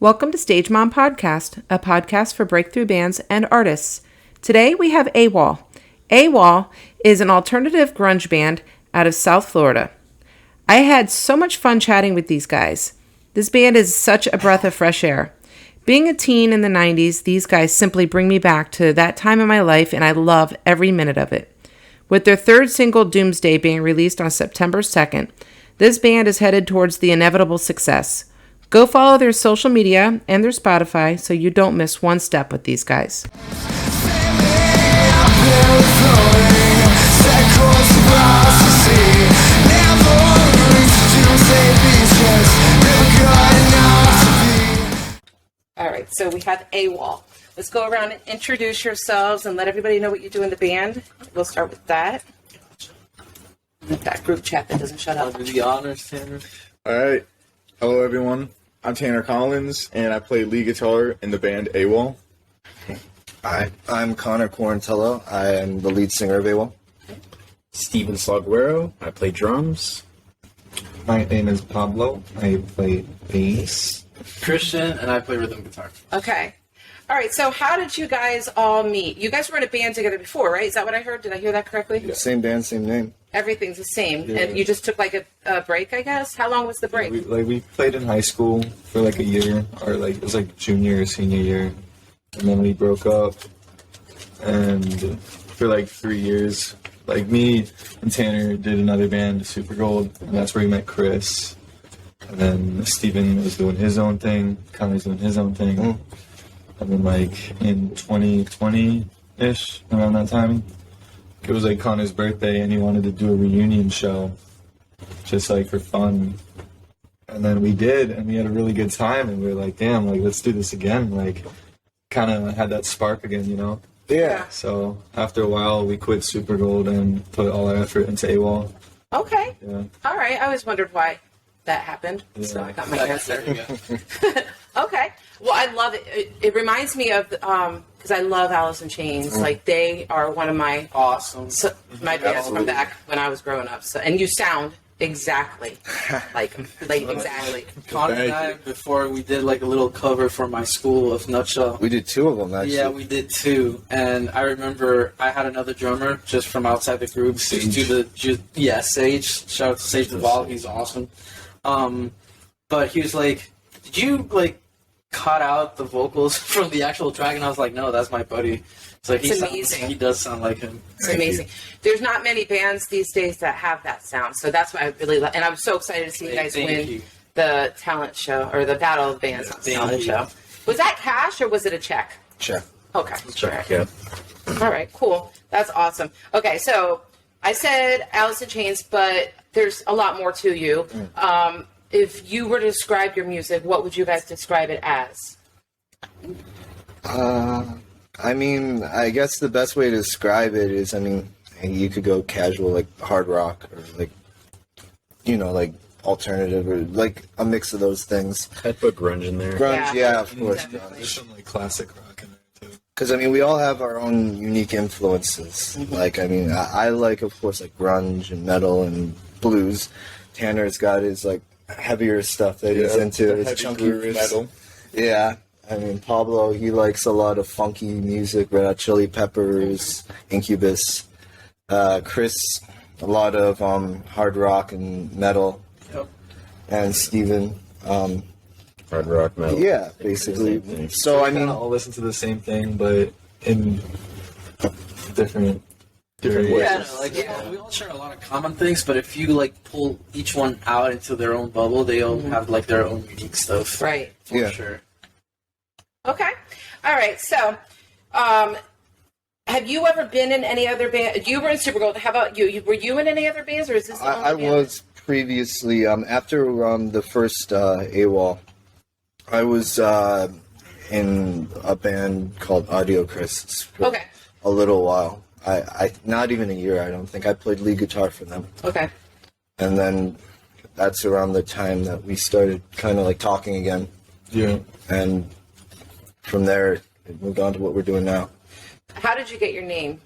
Welcome to Stage Mom Podcast, a podcast for breakthrough bands and artists. Today we have Awall. Awall is an alternative grunge band out of South Florida. I had so much fun chatting with these guys. This band is such a breath of fresh air. Being a teen in the 90s, these guys simply bring me back to that time in my life, and I love every minute of it. With their third single, Doomsday, being released on September 2nd, this band is headed towards the inevitable success. Go follow their social media and their Spotify so you don't miss one step with these guys. All right, so we have Awall. Let's go around and introduce yourselves and let everybody know what you do in the band. We'll start with that. That group chat that doesn't shut up. I'll do the honors, Tanner. All right. Hello, everyone. I'm Tanner Collins, and I play lead guitar in the band Awall. Hi, I'm Connor Quarantello. I am the lead singer of Awall. Steven Slogwero. I play drums. My name is Pablo. I play bass. Christian, and I play rhythm guitar. Okay. All right, so how did you guys all meet? You guys were in a band together before, right? Is that what I heard? Did I hear that correctly? Yeah. Same band, same name. Everything's the same. Yeah. And you just took like a break, I guess? How long was the break? We played in high school for like a year, or like it was like junior or senior year, and then we broke up. And for like 3 years, like me and Tanner did another band, Super Gold, and that's where we met Chris. And then Steven was doing his own thing, Connor's doing his own thing. Mm. And then like in 2020-ish, around that time, it was like Connor's birthday and he wanted to do a reunion show, just like for fun. And then we did, and we had a really good time, and we were like, damn, like let's do this again. Like kind of had that spark again, you know? Yeah. So after a while, we quit Super Gold and put all our effort into Awall. Okay. Yeah. All right. I always wondered why that happened. Yeah. So I got my answer. There Okay. Well, I love it. It reminds me of, because I love Alice in Chains. Like, they are one of my Awesome. my bands from back when I was growing up. So, and you sound exactly like exactly. Connor and I, before we did like a little cover for my school of Nutshell. We did two of them, actually. Yeah, we did too. And I remember I had another drummer just from outside the group. Sage. Sage. Shout out to Sage Awall. He's awesome. But he was like, did you like cut out the vocals from the actual track? And I was like, no, that's my buddy. So It's amazing. He does sound like him. It's amazing. There's not many bands these days that have that sound. So that's why I really love. And I'm so excited to see you guys win the talent show or the Battle of Bands talent show. Was that cash or was it a check? Check. Okay. Check, yeah. All right, cool. That's awesome. Okay, so I said Alice in Chains, but there's a lot more to you. If you were to describe your music, what would you guys describe it as? I mean, I guess the best way to describe it is, I mean, you could go casual, like hard rock, or like, you know, like alternative, or like a mix of those things. I'd put grunge in there. Grunge, yeah, of course. Definitely. There's some like classic rock in there too. Because, I mean, we all have our own unique influences. Like, I mean, I like, of course, like grunge and metal and blues. Tanner's got his, like, heavier stuff that he's into. His chunky riffs. metal. Yeah. I mean, Pablo, he likes a lot of funky music, Red Hot Chili Peppers, Incubus. Chris, a lot of hard rock and metal. Yep. And Steven, Hard rock, metal. yeah, basically. So, I We mean, all listen to the same thing, but in different Different ways. ways. Yeah, we all share a lot of common things, but if you like pull each one out into their own bubble, they all have like their own unique stuff. Right. For Yeah. sure. Okay. All right. So, have you ever been in any other band? You were in Supergold. How about you? Were you in any other bands, or is this the only I band? was previously, after the first Awall, I was in a band called Audio Chris for Okay. a little while. I not even a year, I don't think. I played lead guitar for them. Okay. And then that's around the time that we started kind of like talking again. Yeah. And from there, it moved on to what we're doing now. How did you get your name?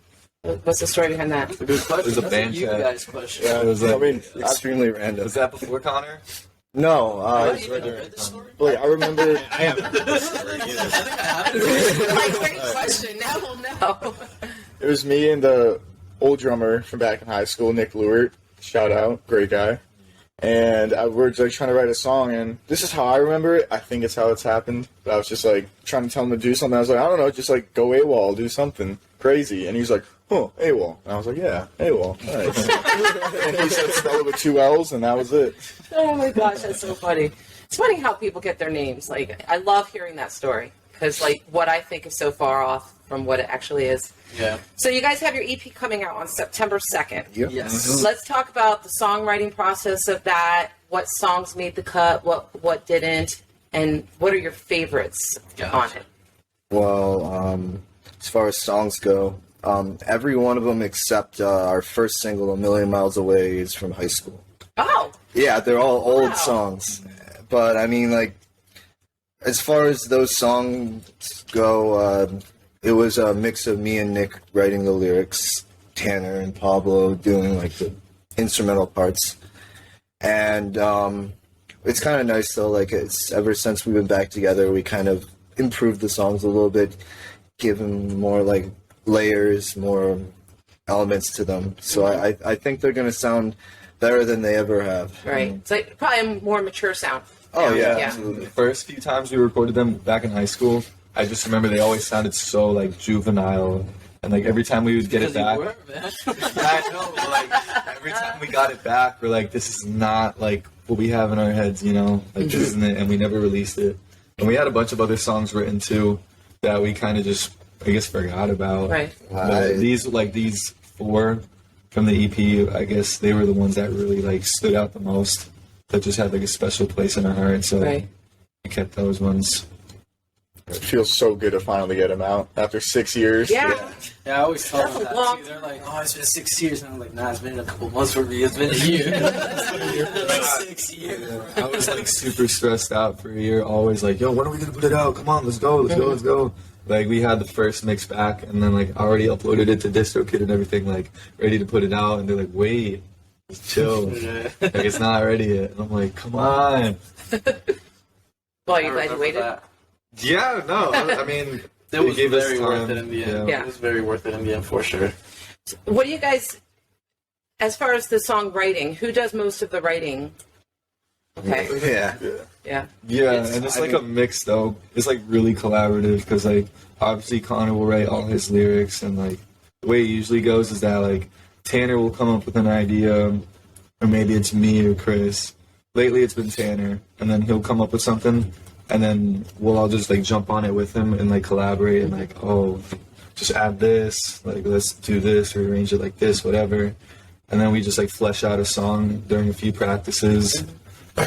What's the story behind that? Good question. There's a That's band you chat. guys' question. Yeah, it was like, I mean, extremely random. was that before Connor? No, You never read this story? Like, I remember. I haven't heard this story either. I think I have. Like, great question. Now we'll know. It was me and the old drummer from back in high school, Nick Lewert. Shout out, great guy. And we're like trying to write a song, and this is how I remember it. I think it's how it's happened. But I was just like trying to tell him to do something. I was like, I don't know, just like go AWOL, do something crazy. And he was like, oh, AWOL. And I was like, yeah, AWOL. Nice. And he said spell it with 2 L's, and that was it. Oh my gosh, that's so funny. It's funny how people get their names. Like, I love hearing that story because, like, what I think is so far off from what it actually is. Yeah. So you guys have your EP coming out on September 2nd. Yep. Yes. Let's talk about the songwriting process of that. What songs made the cut? What didn't? And what are your favorites on it? Well, as far as songs go, every one of them except our first single, "A Million Miles Away," is from high school. Oh, Yeah, they're all old Wow. songs. But, I mean, like, as far as those songs go, it was a mix of me and Nick writing the lyrics, Tanner and Pablo doing, like, the instrumental parts. And it's kind of nice, though. Like, it's ever since we've been back together, we kind of improved the songs a little bit, give them more, like, layers, more elements to them. So I think they're going to sound better than they ever have. right. It's like probably a more mature sound. Oh, yeah, Yeah. absolutely. The first few times we recorded them back in high school, I just remember they always sounded so like juvenile, and like every time we would get it Because you back, were, man. I know, but, like every time we got it back, we're like, this is not like what we have in our heads, you know, like this isn't it, and we never released it. And we had a bunch of other songs written too that we kind of just, I guess, forgot about. Right. But these 4 from the EP, I guess they were the ones that really like stood out the most. That just had like a special place in our heart, so Right. we kept those ones. It feels so good to finally get him out after 6 years. Yeah. Yeah, I always tell them That's a that long too. They're like, "Oh, it's been 6 years," and I'm like, "Nah, it's been a couple months for me. It's been a year." They're like 6 years. I was like super stressed out for a year, always like, yo, when are we gonna put it out? Come on, let's go, let's go. Like we had the first mix back, and then like I already uploaded it to DistroKid and everything, like ready to put it out, and they're like, wait, just chill, like it's not ready yet. And I'm like, come on. Well, I you glad you remember waited? that. Yeah, no, I mean, It was gave us very worth it in the end. Yeah. It was very worth it in the end for sure. What do you guys, as far as the songwriting, who does most of the writing? Okay. Yeah. Yeah. Yeah, It's- and it's I like mean- a mix though. It's like really collaborative because like obviously Connor will write all his lyrics, and like the way it usually goes is that like Tanner will come up with an idea, or maybe it's me or Chris. Lately it's been Tanner, and then he'll come up with something, and then we'll all just like jump on it with him and like collaborate and like, oh, just add this, like let's do this, rearrange it like this, whatever. And then we just like flesh out a song during a few practices.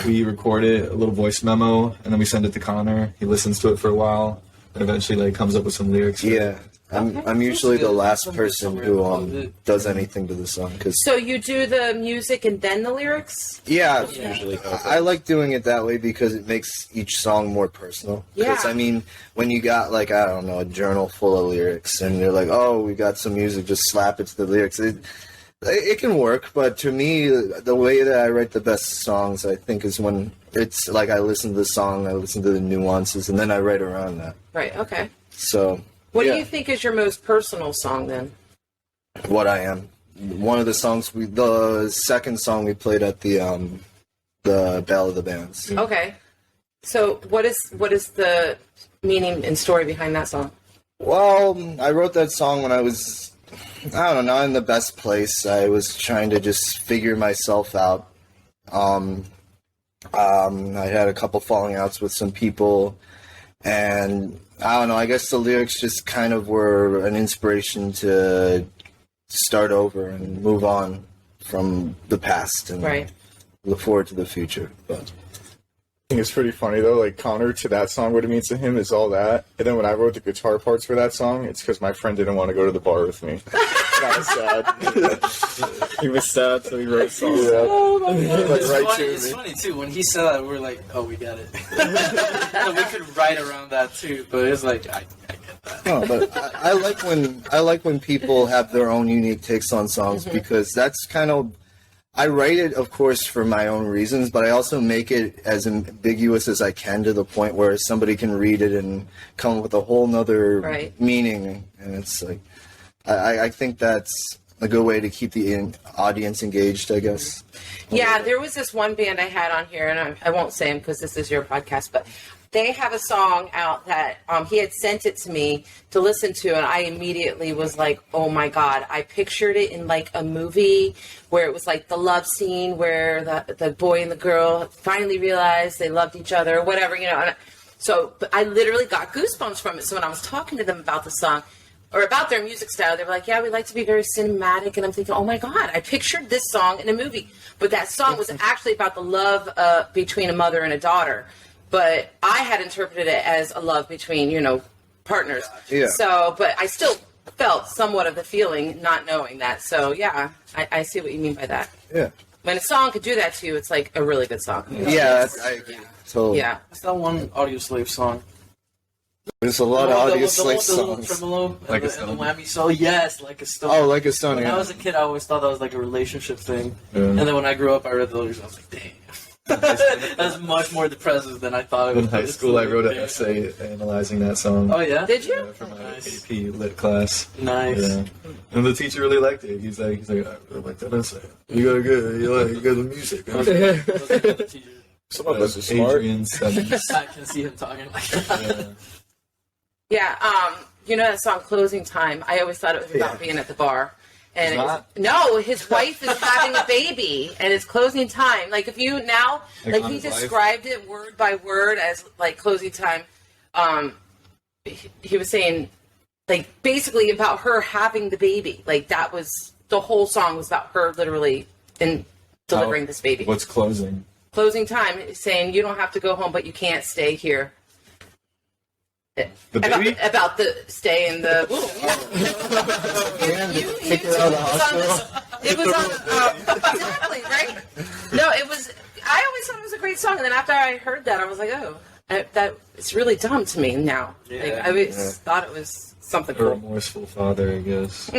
We record it, a little voice memo, and then we send it to Connor. He listens to it for a while, and eventually like comes up with some lyrics. Yeah. I'm usually the last person who does anything to the song because So you do the music and then the lyrics? yeah, Usually I like doing it that way because it makes each song more personal. Because Yeah. I mean, when you got like I don't know a journal full of lyrics and you're like, oh, we got some music, just slap it to the lyrics. It can work, but to me, the way that I write the best songs, I think, is when it's like I listen to the song, I listen to the nuances, and then I write around that. Right, okay. So What yeah. do you think is your most personal song then? What I Am. One of the songs the second song we played at the Battle of the Bands. Okay. So what is the meaning and story behind that song? Well, I wrote that song when I was, I don't know, not in the best place. I was trying to just figure myself out. I had a couple falling outs with some people, and I don't know, I guess the lyrics just kind of were an inspiration to start over and move on from the past and Right. look forward to the future. But I think it's pretty funny though. Like Connor to that song, what it means to him is all that. And then when I wrote the guitar parts for that song, it's because my friend didn't want to go to the bar with me. Kind of sad. He was sad, so he wrote a song. Oh my God. Like It's right funny, to it's me. funny too. When he said that, we were like, "Oh, we got it." And we could write around that too, but it's like I get that. no, but I like when people have their own unique takes on songs because that's kind of I write it, of course, for my own reasons, but I also make it as ambiguous as I can to the point where somebody can read it and come up with a whole nother meaning. And it's like, I think that's a good way to keep the audience engaged, I guess. Yeah, there was this one band I had on here, and I won't say them because this is your podcast, but they have a song out that he had sent it to me to listen to, and I immediately was like, oh my God. I pictured it in like a movie where it was like the love scene where the boy and the girl finally realized they loved each other or whatever, you know. So but I literally got goosebumps from it. So when I was talking to them about the song or about their music style, they were like, yeah, we like to be very cinematic. And I'm thinking, oh my God, I pictured this song in a movie. But that song was actually about the love between a mother and a daughter. But I had interpreted it as a love between, you know, partners. Yeah. So, but I still felt somewhat of the feeling not knowing that. So, yeah, I see what you mean by that. Yeah. When a song could do that to you, it's like a really good song. Yeah, I agree. Totally. Yeah. What's that one Audio Slave song? There's a lot of Audio Slave The little songs. tremolo Like and a the stone. whammy solo. Yes, Like a Stone. Oh, Like a Stone, When yeah. I was a kid, I always thought that was like a relationship thing. Yeah. And then when I grew up, I read the lyrics, I was like, dang. That's much more depressive than I thought it would In be. high school, I wrote an essay analyzing that song. Oh, yeah? Did you? For my Nice. AP lit class. Nice. Yeah. And the teacher really liked it. He's like, I really like that essay. You got good. You got the music. Those are the teachers. Some of us are smart. Adrian Simmons. I can see him talking like that. Yeah. Yeah, you know that song "Closing Time"? I always thought it was about being at the bar, and It's not? no, his wife is having a baby, and it's closing time. Like if you now, Like like on he his wife? described it word by word as like closing time. He was saying, like basically about her having the baby. Like that was the whole song was about her literally in delivering this baby. What's closing? Closing time is saying you don't have to go home, but you can't stay here. The baby? About the stay in the. And take her out of the hospital. It was on exactly right. No, it was. I always thought it was a great song, and then after I heard that, I was like, oh, that it's really dumb to me now. Yeah. Like, I always thought it was something A cool. remorseful father, I guess.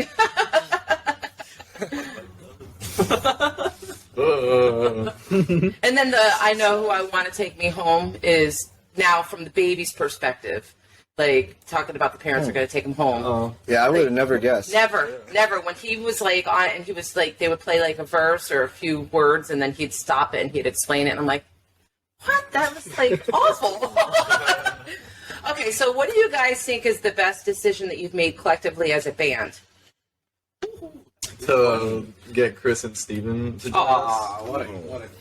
And then the I know who I want to take me home is now from the baby's perspective, like talking about the parents are going to take him home. Yeah, I would have never guessed. Never. When he was like on, and he was like, they would play like a verse or a few words, and then he'd stop it and he'd explain it. And I'm like, what? That was like awful. Okay, so what do you guys think is the best decision that you've made collectively as a band? To get Chris and Steven to join Aw, us. what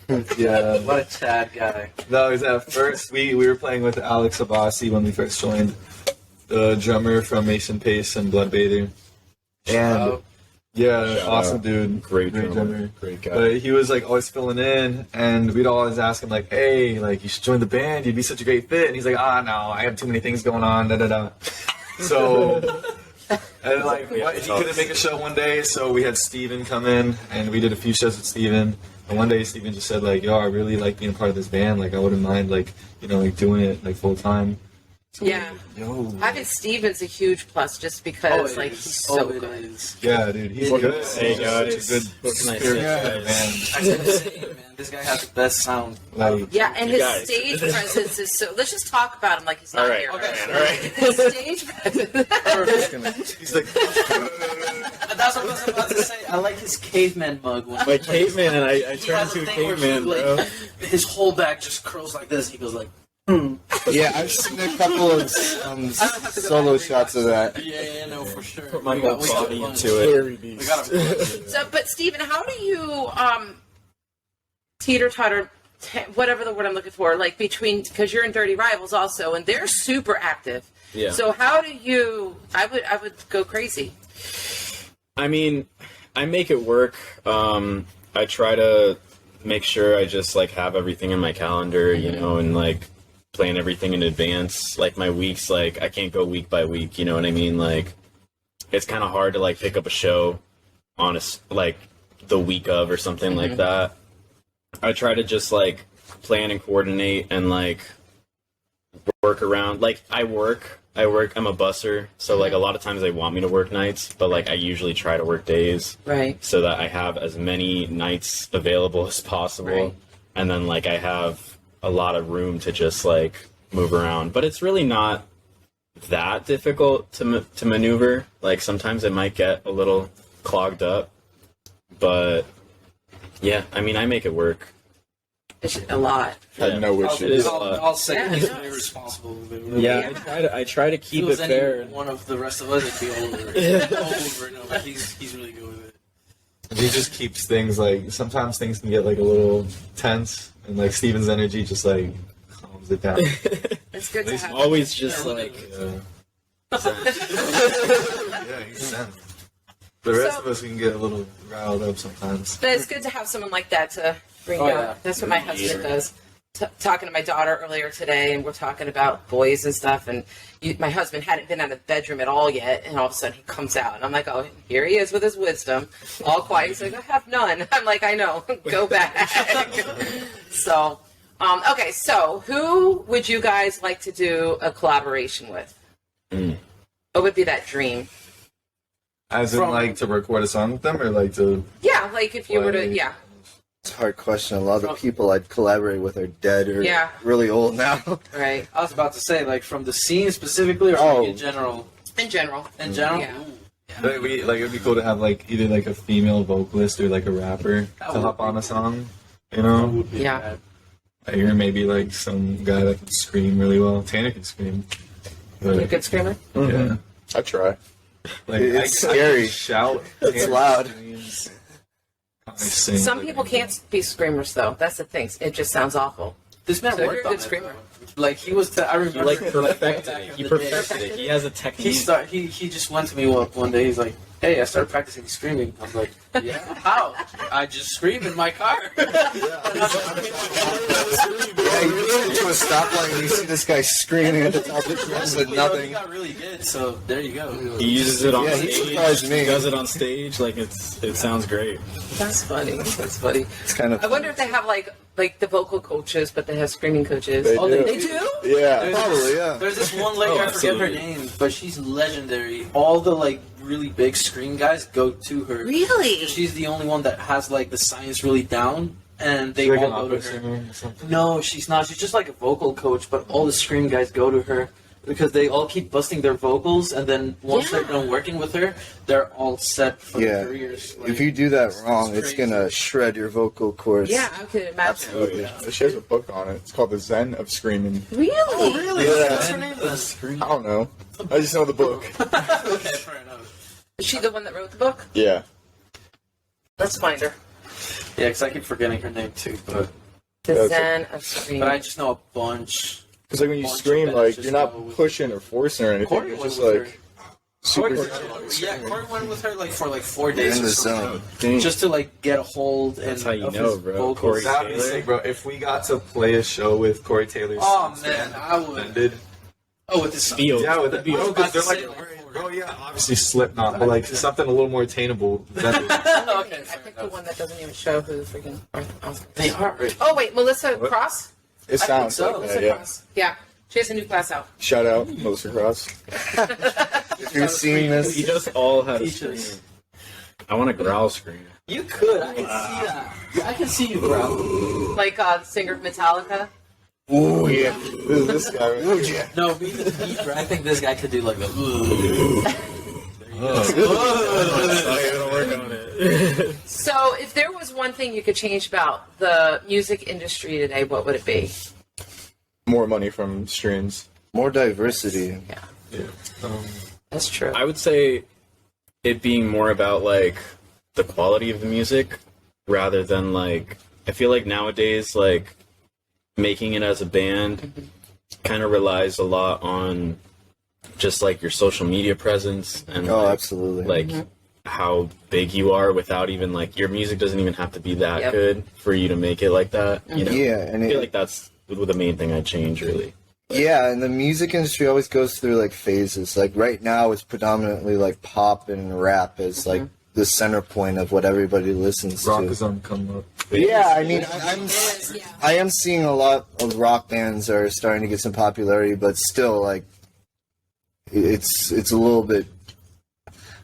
a Yeah. what a Chad guy. No, it was at first we were playing with Alex Abassi when we first joined, the drummer from Mason Pace and Bloodbather. And Oh. yeah, Shout awesome out. dude. Great drummer. Great guy. But he was like always filling in, and we'd always ask him like, "Hey, like you should join the band. You'd be such a great fit." And he's like, "No, I have too many things going on." Da da da. So, and like he couldn't make a show one day, so we had Steven come in, and we did a few shows with Steven. And one day Steven just said like, "Yo, I really like being a part of this band. Like, I wouldn't mind like like doing it like full time." Yeah, Yo. having Steven's a huge plus just because like he's so it good. is. Yeah, dude, he's It good. is. Hey, He's guys. such a good What can I spirit say? of the band. I said the same, man. This guy has the best sound. Like, Yeah, and You his guys. stage presence is so. Let's just talk about him like he's not All right, here. okay, all right. His stage presence. he's like, That's what I was about to say. I like his caveman mug. My caveman, and I He turned has into a thing where caveman, he, bro. like, his whole back just curls like this. He goes like, Yeah, I've seen a couple of solo shots of that. yeah, no, for sure. Put my We whole got- body we got- into it. Hairy We beast. got him. So, but Steven, how do you teeter-totter, whatever the word I'm looking for, like between, because you're in Dirty Rivals also, and they're super active. Yeah. So how do you? I would go crazy. I mean, I make it work. I try to make sure I just like have everything in my calendar, you know, and like plan everything in advance. Like my weeks, like I can't go week by week. You know what I mean? Like it's kind of hard to like pick up a show on like the week of or something like that. I try to just like plan and coordinate and like work around. Like I work I'm a busser, so like a lot of times they want me to work nights, but like I usually try to work days, Right. so that I have as many nights available as possible, Right. and then like I have a lot of room to just like move around. But it's really not that difficult to maneuver. Like sometimes it might get a little clogged up, but yeah, I mean I make it work. It's a lot. Had no It issues. is a I'll, lot. I'll say Yeah. he's very responsible with it. Yeah, I try to If keep it was it any fair. one of the rest of us, it'd be over. Over and over. He's really good with it. He just keeps things like sometimes things can get like a little tense, and like Steven's energy just like calms it down. It's good to He's have. always just like Yeah, he's zen. The rest So- of us we can get a little riled up sometimes. But it's good to have someone like that to bring Oh, out. yeah. That's what my husband does. Talking to my daughter earlier today, and we're talking about boys and stuff. And my husband hadn't been out of the bedroom at all yet, and all of a sudden he comes out, and I'm like, "Oh, here he is with his wisdom, all quiet." He's like, "I have none." I'm like, "I know, go back." So, okay. So, who would you guys like to do a collaboration with? What would be that dream? As in, From- like, to record a song with them, or like to Yeah, like if you were to, Like- yeah. It's a hard question. A lot of the people I'd collaborate with are dead or Yeah. really old now. Right. I was about to say, like, from the scene specifically, or Oh. in general? In general. In general? Yeah. like, it'd be cool to have like either like a female vocalist or like a rapper That to would hop be on a cool. song. You That know, would be Yeah. bad. or maybe like some guy that can scream really well. Tanner can scream. You a But, good screamer? yeah, I try. like It's I scary. can shout. It's Tanner loud. screams. I sing, Some like, people can't be screamers, though. That's the thing. It just sounds awful. This man So you're worked a on good it, screamer. though. Like, he was, I remember. like like, perfected back it. in He the perfected day, it. He has a technique. He just went to me one day. He's like, "Hey, I started practicing screaming." I was like, "Yeah, how?" I just scream in my car. Yeah, you get into a stoplight and you see this guy screaming at the top of his lungs and He nothing. got really good, so there you go. He uses it on Yeah, he stage. surprised me. He does it on stage. Like it sounds great. That's funny. That's funny. It's kind of. I wonder if they have like the vocal coaches, but they have screaming coaches. They Oh, do. They do? Yeah. Probably, yeah. There's this one lady, Oh, I forget her absolutely. name, but she's legendary. All the like really big scream guys go to her. Really? She's the only one that has like the science really down, and they She's like an all go opera to her. singer or something. No, she's not. She's just like a vocal coach, but all the scream guys go to her because they all keep busting their vocals, and then once Yeah. they're done working with her, they're all set for Yeah. their careers. Like, If you do that wrong, it's crazy. gonna shred your vocal cords. Yeah, I could imagine. Absolutely. She has a book on it. It's called The Zen of Screaming. Really? Really? Yeah. What's her name? The scream. I don't know. I just know the book. Okay, fair enough. Is she the one that wrote the book? Yeah. Let's find her. Yeah, because I keep forgetting her name too, but The That's Zen of Scream. I just know a bunch. Because like when you Bunch of scream, bands like just you're go not with- pushing or forcing or anything. Corey You're went just with like super. Yeah, Corey went with her like for like 4 days In or the something, zone. just to like get a hold. That's and how you of know, his bro. vocals. Corey That'd be sick, bro. If we got to play a show with Corey Taylor's Oh songs man, band I would. ended. Oh, with this Field. Yeah, with the I was about because they're to like, say, like, bro, yeah, obviously Slipknot, but like something a little more attainable. Than Okay, I fair picked the enough. one that doesn't even show who freaking. They are. Oh wait, Melissa What? Cross. It sounds so. like Melissa that. Yeah. Cross. Yeah, she has a new class out. Shout out Melissa Cross. If you're seeing We this, just all had a Teach us. scream. I want a growl scream. You could. I can see that. I can see you, bro. Like the singer of Metallica. Ooh yeah. This guy. Ooh yeah. No, me the deeper. I think this guy could do like the. I'm gonna work on it. So, if there was one thing you could change about the music industry today, what would it be? More money from streams. more diversity. Yeah, that's true. I would say it being more about like the quality of the music rather than like I feel like nowadays like making it as a band kind of relies a lot on just like your social media presence and Oh, like, absolutely. like how big you are without even like your music doesn't even have to be that Yep. good for you to make it like that. You know, Yeah, and I feel like that's the main thing I'd change really. yeah, and the music industry always goes through like phases. Like right now, it's predominantly like pop and rap is like the center point of what everybody listens Rock to. is on come up. Yeah, I mean, Yeah. I am seeing a lot of rock bands are starting to get some popularity, but still, like, it's a little bit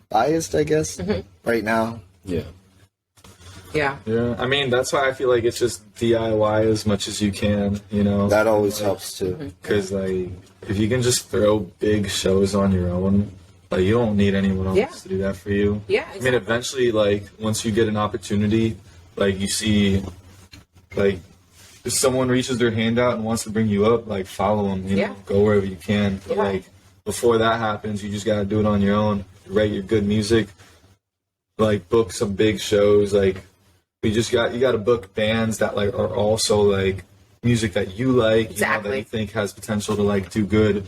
biased, I guess, right now. Yeah. Yeah. Yeah, I mean, that's why I feel like it's just DIY as much as you can, you know? That always helps too. Because, like, if you can just throw big shows on your own, like, you don't need anyone else to do that for you. Yeah, I mean, exactly. eventually, like, once you get an opportunity, like, you see, like, if someone reaches their hand out and wants to bring you up, like, follow them, you know, go wherever you can. But, like, before that happens, you just got to do it on your own, write your good music, like, book some big shows, like, you got to book bands that like are also like music that you like, you know, that you think has potential to like do good,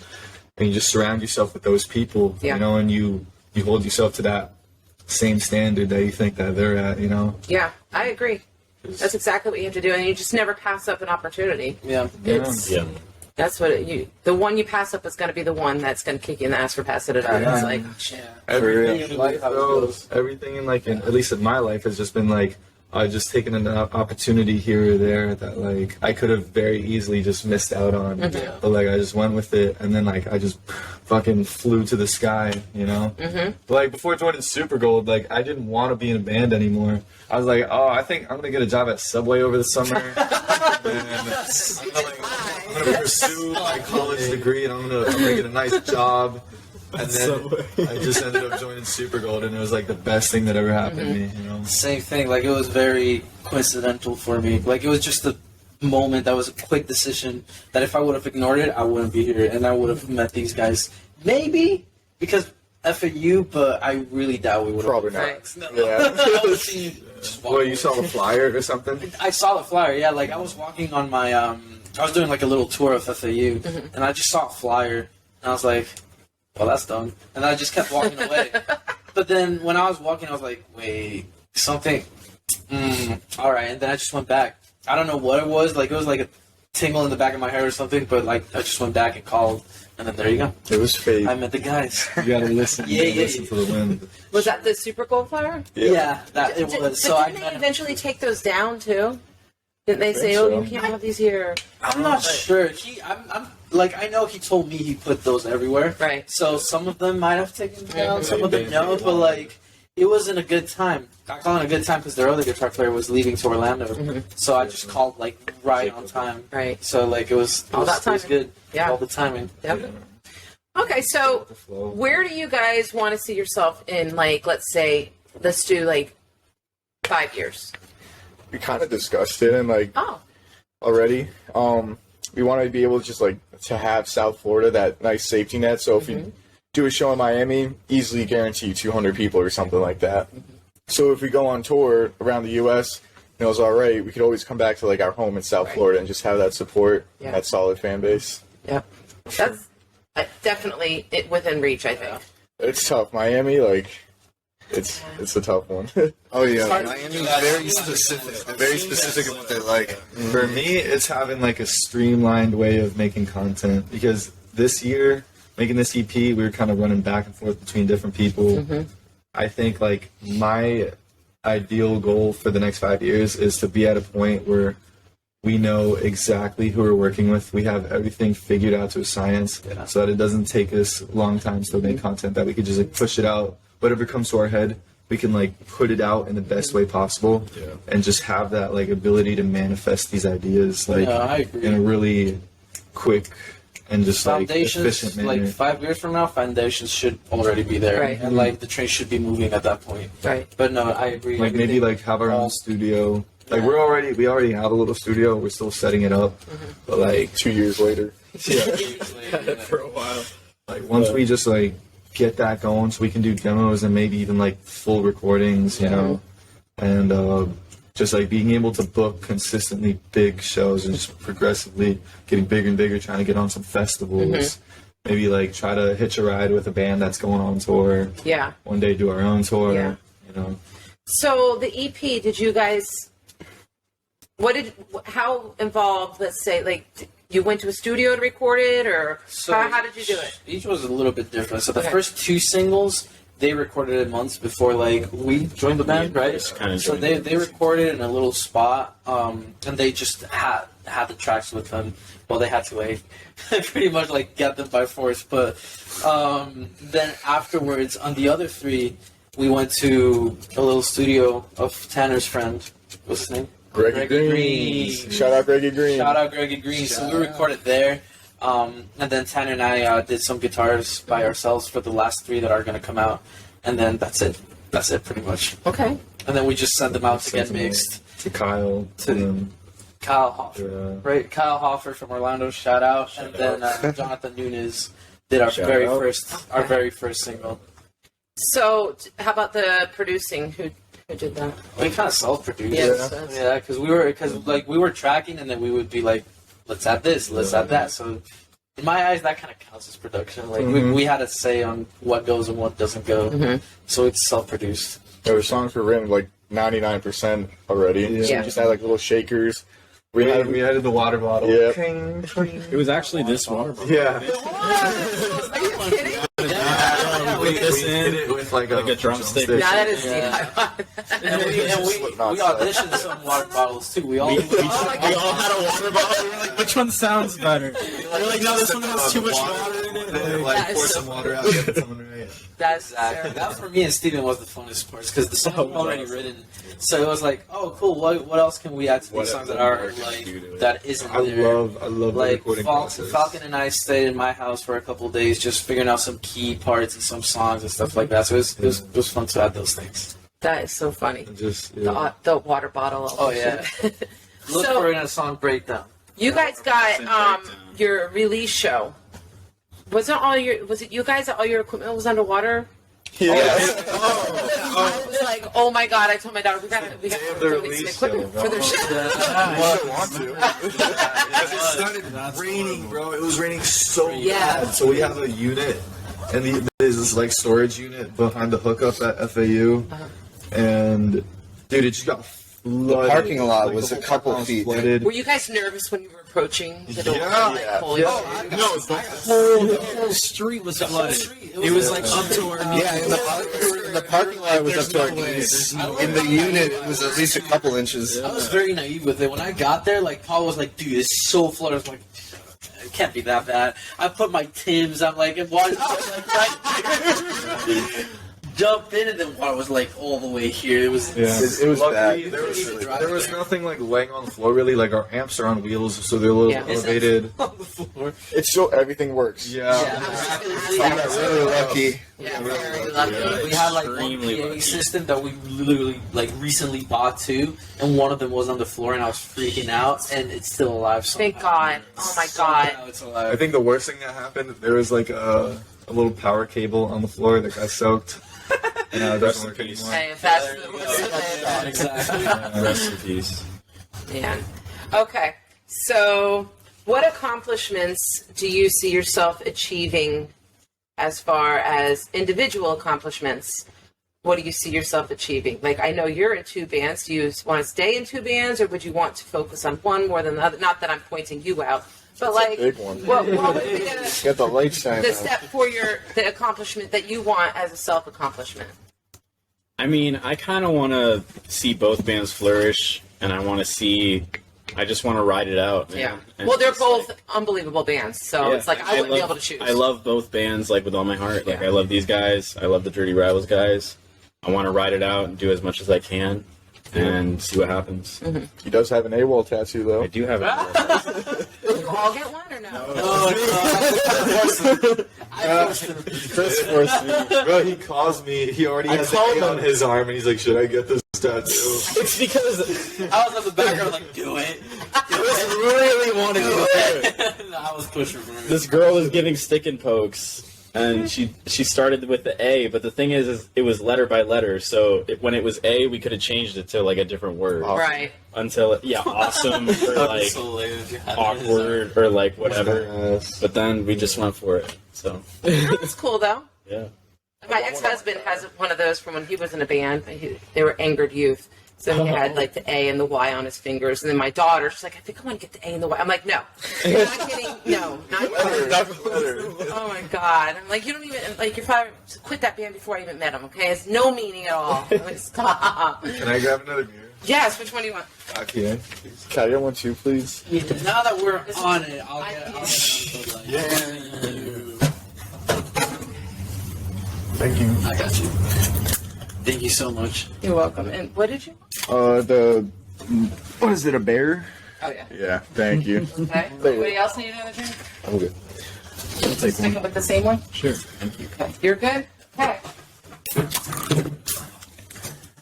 and you just surround yourself with those people, you know, and you hold yourself to that same standard that you think that they're at, you know. Yeah, I agree. That's exactly what you have to do, and you just never pass up an opportunity. Yeah. That's what the one you pass up is going to be the one that's going to kick you in the ass for passing it up. It's like, Everything in life, though, everything in like, at least in my life, has just been like, I just taken an opportunity here or there that like I could have very easily just missed out on, but like I just went with it, and then like I just fucking flew to the sky, you know. Like before joining Super Gold, like I didn't want to be in a band anymore. I was like, oh, I think I'm gonna get a job at Subway over the summer, and I'm gonna pursue my college degree, and I'm gonna get a nice job. And then I just ended up joining Super Gold, and it was like the best thing that ever happened to me, you know? Same thing. Like, it was very coincidental for me. Like, it was just a moment that was a quick decision that if I would have ignored it, I wouldn't be here, and I would have met these guys. Maybe because FAU, but I really doubt we would have. Probably not. Right. No. Yeah. I would have seen you just walk Well, you saw the flyer or something? I saw the flyer, yeah. Like, I was walking on my, I was doing like a little tour of FAU, and I just saw a flyer, and I was like, well, that's dumb. And I just kept walking away. But then when I was walking, I was like, wait, something, all right. And then I just went back. I don't know what it was. Like, it was like a tingle in the back of my head or something, but like, I just went back and called, and then there you go. It was fate. I met the guys. You gotta listen. Yeah, You gotta yeah, listen yeah. to the wind. was that the Super Gold Flyer? Yeah, that it was. So I Didn't met they him. eventually take those down too? Didn't they say, think "Oh, so. you can't have these here"? I'm not sure. I'm like, I know he told me he put those everywhere. Right. So some of them might have taken down, some of them no, but like, it wasn't a good time. I call it a good time because their other guitar player was leaving to Orlando. So I just called like right on time. Right. So like it was All that it was timing. good. Yeah. All the timing. Yep. Okay, so where do you guys want to see yourself in, like, let's say, let's do like 5 years? We kind of discussed it and like Oh, already. We want to be able to just like to have South Florida, that nice safety net. So if we do a show in Miami, easily guarantee 200 people or something like that. So if we go on tour around the U.S., you know, it's all right. We could always come back to like our home in South Florida and just have that support, that solid fan base. yep. That's definitely within reach, I think. It's tough. Miami, like, it's a tough one. Oh yeah, Miami's very specific in what they like. For me, it's having like a streamlined way of making content, because this year, making this EP, we were kind of running back and forth between different people. I think like my ideal goal for the next 5 years is to be at a point where we know exactly who we're working with. We have everything figured out to a science, so that it doesn't take us long times to make content, that we could just like push it out. Whatever comes to our head, we can like put it out in the best way possible, and just have that like ability to manifest these ideas like I agree. in a really quick and just like efficient Foundations, manner. like 5 years from now, foundations should already be there, Right. and like the train should be moving at that point. Right. But no, I agree. Like maybe like have our own studio. Like we already have a little studio. We're still setting it up, but like 2 years later. for a while. Like once we just like get that going, so we can do demos and maybe even like full recordings, you know, and just like being able to book consistently big shows and just progressively getting bigger and bigger, trying to get on some festivals. Maybe like try to hitch a ride with a band that's going on tour. Yeah. One day do our own tour. Yeah. You know. So the EP, did you guys? How involved? Let's say, like, you went to a studio to record it, or So how did you do it? Each was a little bit different. So the Okay. first two singles, they recorded it months before like we joined the band, right? So they recorded in a little spot, and they just had the tracks with them. Well, they had to like pretty much like get them by force. But then afterwards, on the other 3, we went to a little studio of Tanner's friend. What's his name? Greggy Green. Shout out Greggy Green. Shout out Greggy Green. So we recorded there. And then Tanner and I did some guitars by ourselves for the last 3 that are going to come out. And then that's it. That's it, pretty much. Okay. And then we just sent them out to get mixed. To Kyle. Kyle Hoffer. Right, Kyle Hoffer from Orlando, shout out. And then Jonathan Nunes did our very first single. So, how about the producing? Who did that? We kind of self-produced. Yeah, because we were tracking, and then we would be like, let's add this, let's add that. So, in my eyes, that kind of counts as production. Like we had a say on what goes and what doesn't go. So it's self-produced. There were songs were written like 99% already. Yeah. So we just had like little shakers. We added the water bottle. Yeah. It was actually this water bottle. Yeah. Are you kidding? We did it with like a drumstick. Now that is And we auditioned some water bottles too. We all had a water bottle. We were like, which one sounds better? We're like, no, this one has too much water in it. Like pour some water out, get someone right. That's exactly. That for me and Steven was the funnest part because the song was already written. So it was like, oh, cool. What else can we add to these songs that are like that isn't there? I love like the recording process. Falcon and I stayed in my house for a couple of days just figuring out some key parts and some songs and stuff like that. So it was fun to add those things. That is so funny. Just The water bottle. Oh yeah. Look for it in a song breakdown. You guys got your release show. Was it you guys that all your equipment was underwater? Yeah. I was like, oh my god! I told my daughter we got to donate some equipment for their show. It started raining, bro. It was raining so bad. So we have a unit, and there's this like storage unit behind the hookup at FAU, and dude, it just got flooded. The parking lot Like, was the a couple whole house feet. flooded. Were you guys nervous when you were approaching the door? Yeah. Holy shit. No, The whole street was flooded. It was like up to our knees. Yeah, the parking lot was up to our knees. In the unit, it was at least a couple inches. I was very naive with it. When I got there, like Paul was like, "Dude, it's so flooded." I was like, "It can't be that bad." I put my Timbs. I'm like, and water like jumped in, and then water was like all the way here. It was It was Luckily, bad. there was nothing like laying on the floor really. Like our amps are on wheels, so they're a little elevated. on the floor. It's so everything works. Yeah. We got really lucky. Yeah, very lucky. We had like Extremely one PA lucky. system that we literally like recently bought too, and one of them was on the floor, and I was freaking out, and it's still alive. Somehow. Thank God. Oh my God. Somehow it's alive. I think the worst thing that happened, there was like a little power cable on the floor that got soaked. And it doesn't work anymore. Hey, if that's Exactly. Rest in peace. Man. Okay. So, what accomplishments do you see yourself achieving as far as individual accomplishments? What do you see yourself achieving? Like, I know you're in 2 bands. Do you want to stay in 2 bands, or would you want to focus on one more than the other? Not that I'm pointing you out, but like, Big one. what would be Get the light shine. the step for the accomplishment that you want as a self accomplishment? I mean, I kind of want to see both bands flourish, and I just want to ride it out, man. Yeah. And Well, they're it's both like- unbelievable bands, so Yeah, it's like I wouldn't be able to choose. I love both bands, like, with all my heart. Like, Yeah. I love these guys. I love the Dirty Rivals guys. I want to ride it out and do as much as I can and see what happens. He does have an Awall tattoo though. I do have it. Will you all get one or no? Chris forced me. Bro, he calls me. He already has called an A on him. his arm, and he's like, "Should I get this tattoo?" It's because I was in the background like, do it. Really want to do it. I was pushing for it. This girl is giving stick and pokes, and she started with the A, but the thing is it was letter by letter, so when it was A, we could have changed it to, like, a different word. Right. Until, awesome, or, like, awkward, or, like, whatever. But then we just went for it, so, That's cool though. yeah. My ex-husband has one of those from when he was in a band. They were Angered Youth, So he had like the A and the Y on his fingers. And then my daughter, she's like, I think I want to get the A and the Y. I'm like, no. You're not kidding. No, not Oh my God. I'm like, you don't even, like, your father quit that band before I even met him, okay? It's no meaning at all. I'm like, stop. Can I grab another beer? Yes, which one do you want? IPA. Can I get one too, please? Now that we're on it, I'll get Thank you. I got you. Thank you so much. You're welcome. And what did you? What is it, a bear? Oh, yeah. Yeah, thank you. Okay. Anybody else need another drink? I'm good. Sticking with the same one? Sure. Okay. You're good? Okay.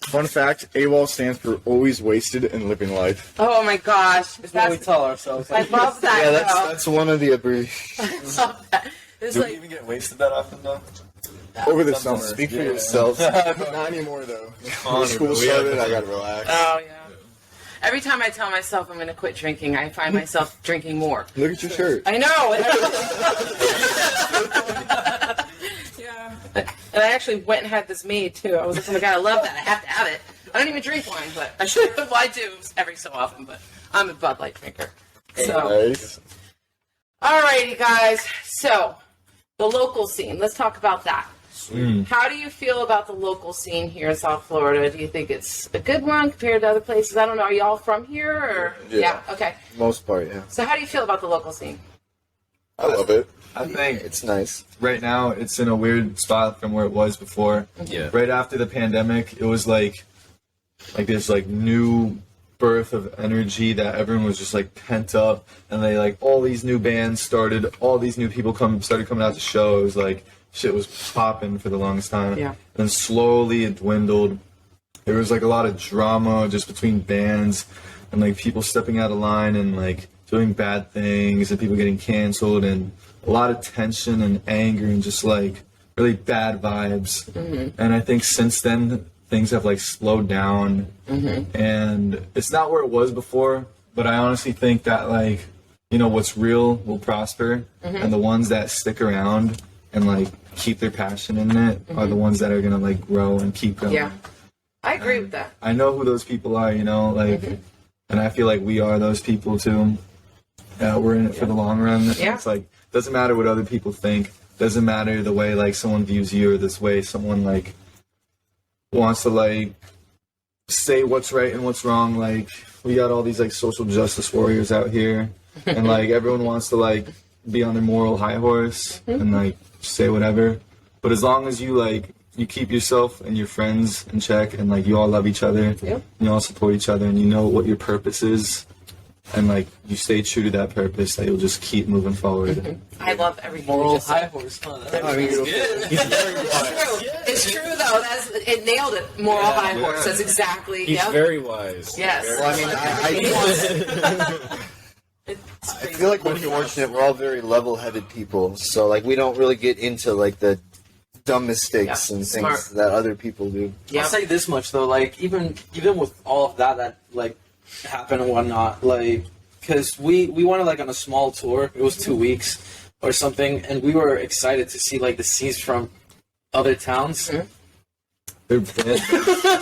Fun fact, Awall stands for always wasted and living life. Oh my gosh. That's what we tell ourselves. I love that. Yeah, though. that's one of the abbreviations. I love that. It's Do we like, even get wasted that often, though? Over the summer. Speak for yourself. Not anymore, though. When school started, I gotta relax. oh yeah. Every time I tell myself I'm going to quit drinking, I find myself drinking more. Look at your shirt. I know. Yeah. And I actually went and had this made too. I was like, oh my God, I love that. I have to have it. I don't even drink wine, but I should. Well, I do every so often, but I'm a Bud Light drinker. So, Nice. alrighty, guys. So, the local scene. Let's talk about that. How do you feel about the local scene here in South Florida? Do you think it's a good one compared to other places? I don't know. Are y'all from here? Or? Yeah. Okay. Most part, yeah. So, how do you feel about the local scene? I love it. I think It's nice. right now it's in a weird spot from where it was before. Yeah. Right after the pandemic, it was like this like new birth of energy that everyone was just like pent up, and they like all these new bands started, all these new people started coming out to shows, like shit was popping for the longest time. Yeah. Then slowly it dwindled. There was like a lot of drama just between bands, and like people stepping out of line and like doing bad things, and people getting canceled, and a lot of tension and anger and just like really bad vibes. And I think since then things have like slowed down, and it's not where it was before, but I honestly think that like, you know, what's real will prosper, and the ones that stick around and like keep their passion in it are the ones that are gonna like grow and keep going. Yeah. I agree with that. I know who those people are, you know, like, and I feel like we are those people too. We're in it for the long run. Yeah. It's like, doesn't matter what other people think. Doesn't matter the way like someone views you, or this way someone like wants to like say what's right and what's wrong. Like, we got all these like social justice warriors out here, and like everyone wants to like be on their moral high horse and like say whatever. But as long as you like, you keep yourself and your friends in check, and like you all love each other, you all support each other, and you know what your purpose is, and like you stay true to that purpose, that you'll just keep moving forward. I love everything. you Moral just said. high horse. Huh? It's true though. It nailed it. Moral high horse. That's exactly. He's Yep. very wise. Yes. Well, I mean, I feel like we're fortunate. We're all very level-headed people, so like we don't really get into like the dumb mistakes and things Smart. that other people do. I'll say this much though, like even with all of that like happened and whatnot, like because we went like on a small tour. It was 2 weeks or something, and we were excited to see like the scenes from other towns. They're bad.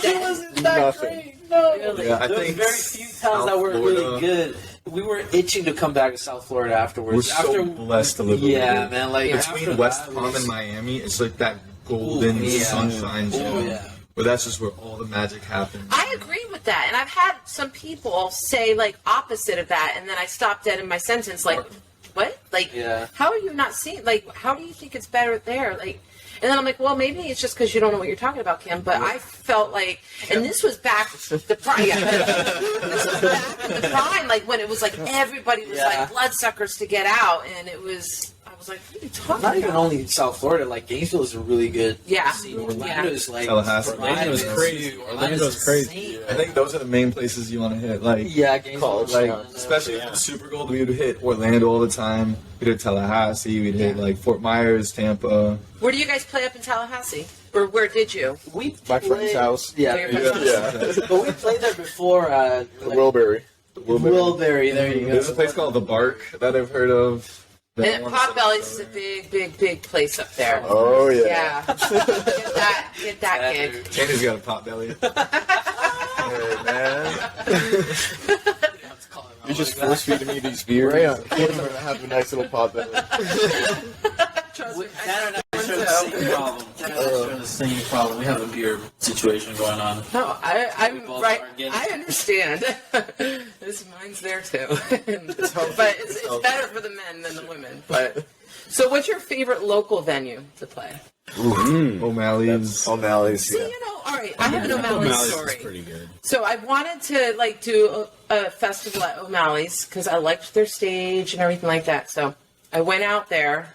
It wasn't that Nothing. great. No, Really? Yeah, I there was think very few towns that were South really Florida- good. We were itching to come back to South Florida afterwards. We're so blessed to live over Yeah, here. man. Like after Between West that Palm was- and Miami, it's like that golden Ooh, yeah. sunshine Ooh, zone. yeah. But that's just where all the magic happens. I agree with that, and I've had some people say like opposite of that, and then I stopped dead in my sentence, like, what? Like, Yeah. how are you not seeing? Like, how do you think it's better there? Like, and then I'm like, well, maybe it's just because you don't know what you're talking about, Kim. But I felt like, and this was back the prime. This was back in the prime, like when it was like everybody was like bloodsuckers to get out, and it was. I was like, what are you talking Not even about? only South Florida, like Gainesville is a really good scene. Orlando is like Tallahassee. Orlando's crazy. Orlando's crazy. I think those are the main places you want to hit. Like, Yeah, Gainesville. like especially in Super Gold, we would hit Orlando all the time. We'd hit Tallahassee. We'd hit like Fort Myers, Tampa. Where do you guys play up in Tallahassee? Or where did you? we My friend's house. Yeah, Your friend's house? but we played there before. The Wilbury. Wilbury. There you go. There's a place called The Bark that I've heard of. And Potbelly's is a big place up there. Oh, yeah. Yeah. Get that gig. Tanner's got a pot belly. You just force feeding me these beers. Right on. I'm gonna have a nice little pot belly. Trust me, Tanner and I share the same problem. Tanner and I share the same problem. We have a beer situation going on. No, I'm both right. are getting- I understand. Mine's there too. But it's better for the men than the women. But so, what's your favorite local venue to play? O'Malley's. O'Malley's, See, yeah. all right. I have an O'Malley's story. pretty good. So I wanted to do a festival at O'Malley's because I liked their stage and everything like that. So I went out there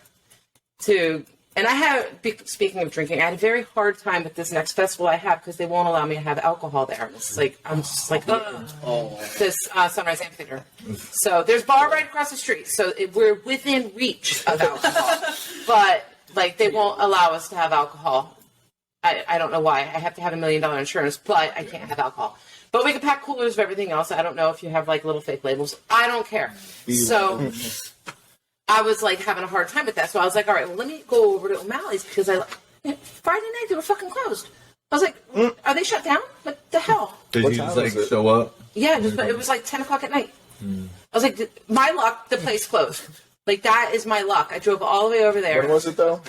and I had, speaking of drinking, I had a very hard time with this next festival I have because they won't allow me to have alcohol there. It's like, I'm just like, this Sunrise Amphitheater. So there's bar right across the street. So we're within reach of alcohol. But, they won't allow us to have alcohol. I don't know why. I have to have $1 million insurance, but I can't have alcohol. But we can pack coolers of everything else. I don't know if you have, little fake labels. I don't care. So I was having a hard time with that. So I was like, all right, well, let me go over to O'Malley's because Friday night they were fucking closed. I was like, are they shut down? What the hell? Did you just show up? Yeah, it was 10 o'clock at night. I was like, my luck, the place closed. That is my luck. I drove all the way over there. When was it though?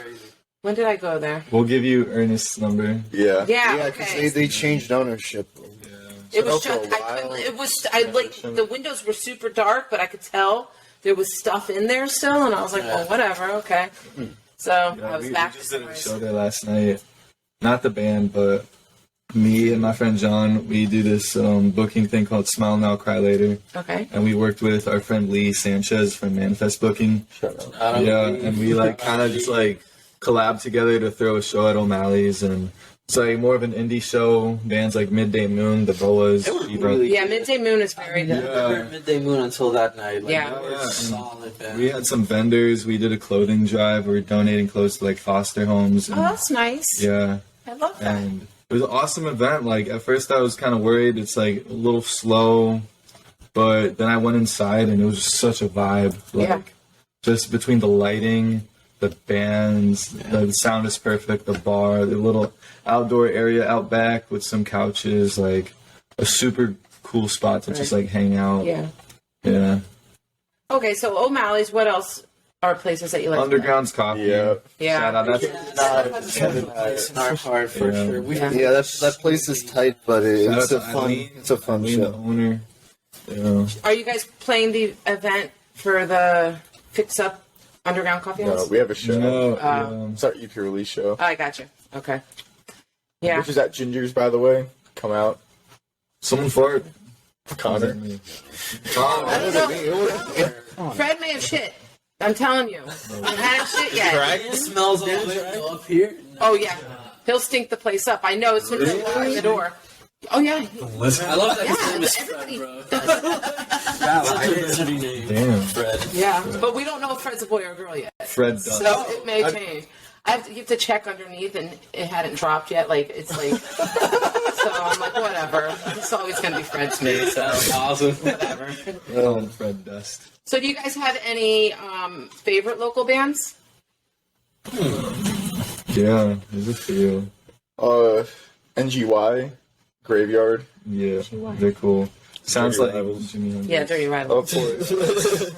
When did I go there? We'll give you Ernest's number. Yeah. Yeah, because okay. they changed ownership. It was for a just, while. the windows were super dark, but I could tell there was stuff in there still, and I was like, well, whatever, okay. So I was back. We just did a show there last night. Not the band, but me and my friend John, we do this booking thing called Smile Now, Cry Later. Okay. And we worked with our friend Lee Sanchez from Manifest Booking. Shut up. Yeah, and we kind of just collab together to throw a show at O'Malley's, and it's more of an indie show. Bands like Midday Moon, The Boas, They were Sheba. really Yeah, Midday Moon is very good. Yeah. Midday Moon until that night. Yeah. They were Yeah. solid, man. We had some vendors. We did a clothing drive. We were donating clothes to foster homes. Oh, And, that's nice. yeah, I love that. and it was an awesome event. At first I was kind of worried. It's a little slow, but then I went inside and it was just such a vibe. Yeah. Just between the lighting, the bands, the sound is perfect, the bar, the little outdoor area out back with some couches, a super cool spot to just hang out. Yeah. Yeah. Okay, so O'Malley's, what else are places that you like? Underground's Coffee. Yeah. Yeah. Shout out. That's Place in our heart for Yeah. sure. Yeah, that place is tight, but Shout it's out a to fun Eileen. it's a fun Eileen, the show. owner. Yeah. Are you guys playing the event for the Fix Up Underground Coffee No, House? we have a show. No, It's our EP release show. Oh, I got you. Okay. Yeah. Which is at Ginger's, by the way. Come out. someone fart. Connor. I don't know. Fred may have shit. I'm telling you. I haven't shit yet. It smells all the way up here. Oh, yeah. He'll stink the place up. I know as soon as I walk in the door. Oh, yeah. I love that his name is everybody Fred, does. bro. Such a pretty name. Damn. Fred. Yeah. But we don't know if Fred's a boy or a girl yet. Fred Dust. So it may change. You have to check underneath, and it hadn't dropped yet. So I'm like, whatever. It's always going to be Fred to me, so Awesome. whatever. Oh, Fred Dust. So do you guys have any favorite local bands? Yeah, there's a few. NGY. Graveyard. Yeah, they're cool. Sounds Dirty like Rivals. Jimmy Hendrix. Yeah, Dirty Rival. Of course.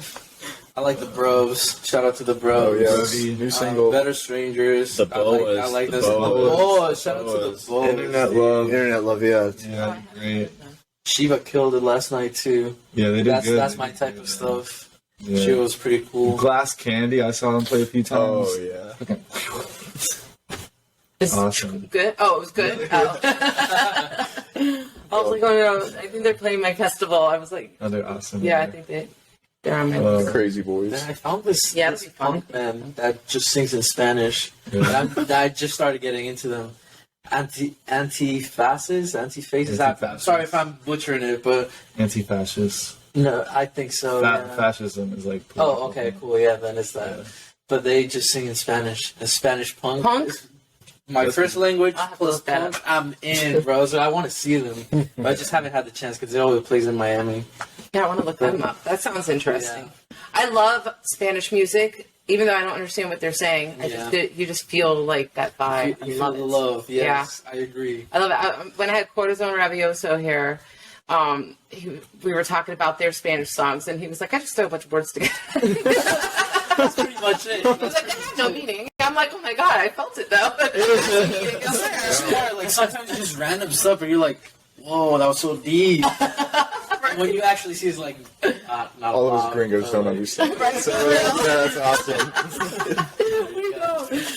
I like the Bros. Shout out to the Oh, Bros. yeah. New single. Better Strangers. The Boas. I like The this. Boas. Oh, shout out to the Boas. Internet Love. Internet Love, yeah. Yeah, great. Shiva killed it last night too. Yeah, they did That's good. that's my type of stuff. Yeah. She was pretty cool. Glass Candy, I saw them play a few times. Oh, yeah. It's Awesome. good. Oh, it was good. Oh. I was like, oh no, I think they're playing my festival. I was like, Oh, they're awesome. yeah, I think they're on my. Crazy Boys. Then I found this, Yeah, this that'd be fun. punk band that just sings in Spanish. Yeah. That I just started getting into them. Antifaces. I'm sorry if I'm butchering it, but Anti-fascist. no, I think so. yeah. Fascism is like. Oh, okay, cool. Yeah, then it's that. Yeah. But they just sing in Spanish. And Spanish punk. Punk? My first language I'll have to plus look that punk. I'm in, bro. So I want to see them. But I just haven't had the chance because it always plays in Miami. Yeah, I want to look them up. That sounds interesting. I love Spanish music. even though I don't understand what they're saying, you just feel like that vibe. You I love feel it. the love. Yes, I agree. I love it. When I had Cortisone Ravioso here, we were talking about their Spanish songs, and he was like, I just throw a bunch of words together. That's pretty much it. He was like, they have no meaning. I'm like, oh my god, I felt it though. Like sometimes it's just random stuff, and you're like, whoa, that was so deep. When you actually see, it's like, not All of us gringos don't understand. So that's awesome.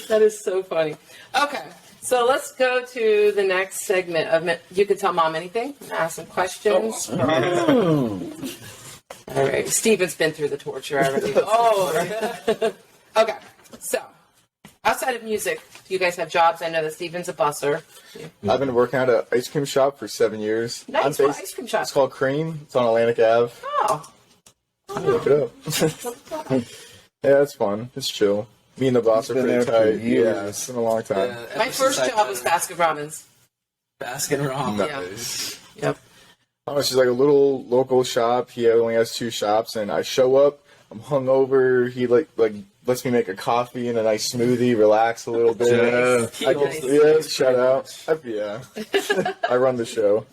That is so funny. Okay, so let's go to the next segment of You Can Tell Mom Anything. Ask some questions. All right, Steven's been through the torture already. Okay, so outside of music, do you guys have jobs? I know that Steven's a busser. I've been working at an ice cream shop for 7 years. Nice, what ice cream shop? It's called Cream. It's on Atlantic Ave. Oh. Look it up. Yeah, it's fun. It's chill. Me and the boss are been pretty there for tight. years. Yeah, it's been a long time. My first job was Baskin Robbins. Baskin Robbins. Nice. Yep. Oh, it's just like a little local shop. He only has 2 shops, and I show up. I'm hungover. He like lets me make a coffee and a nice smoothie, relax a little bit. Shout out. I run the show.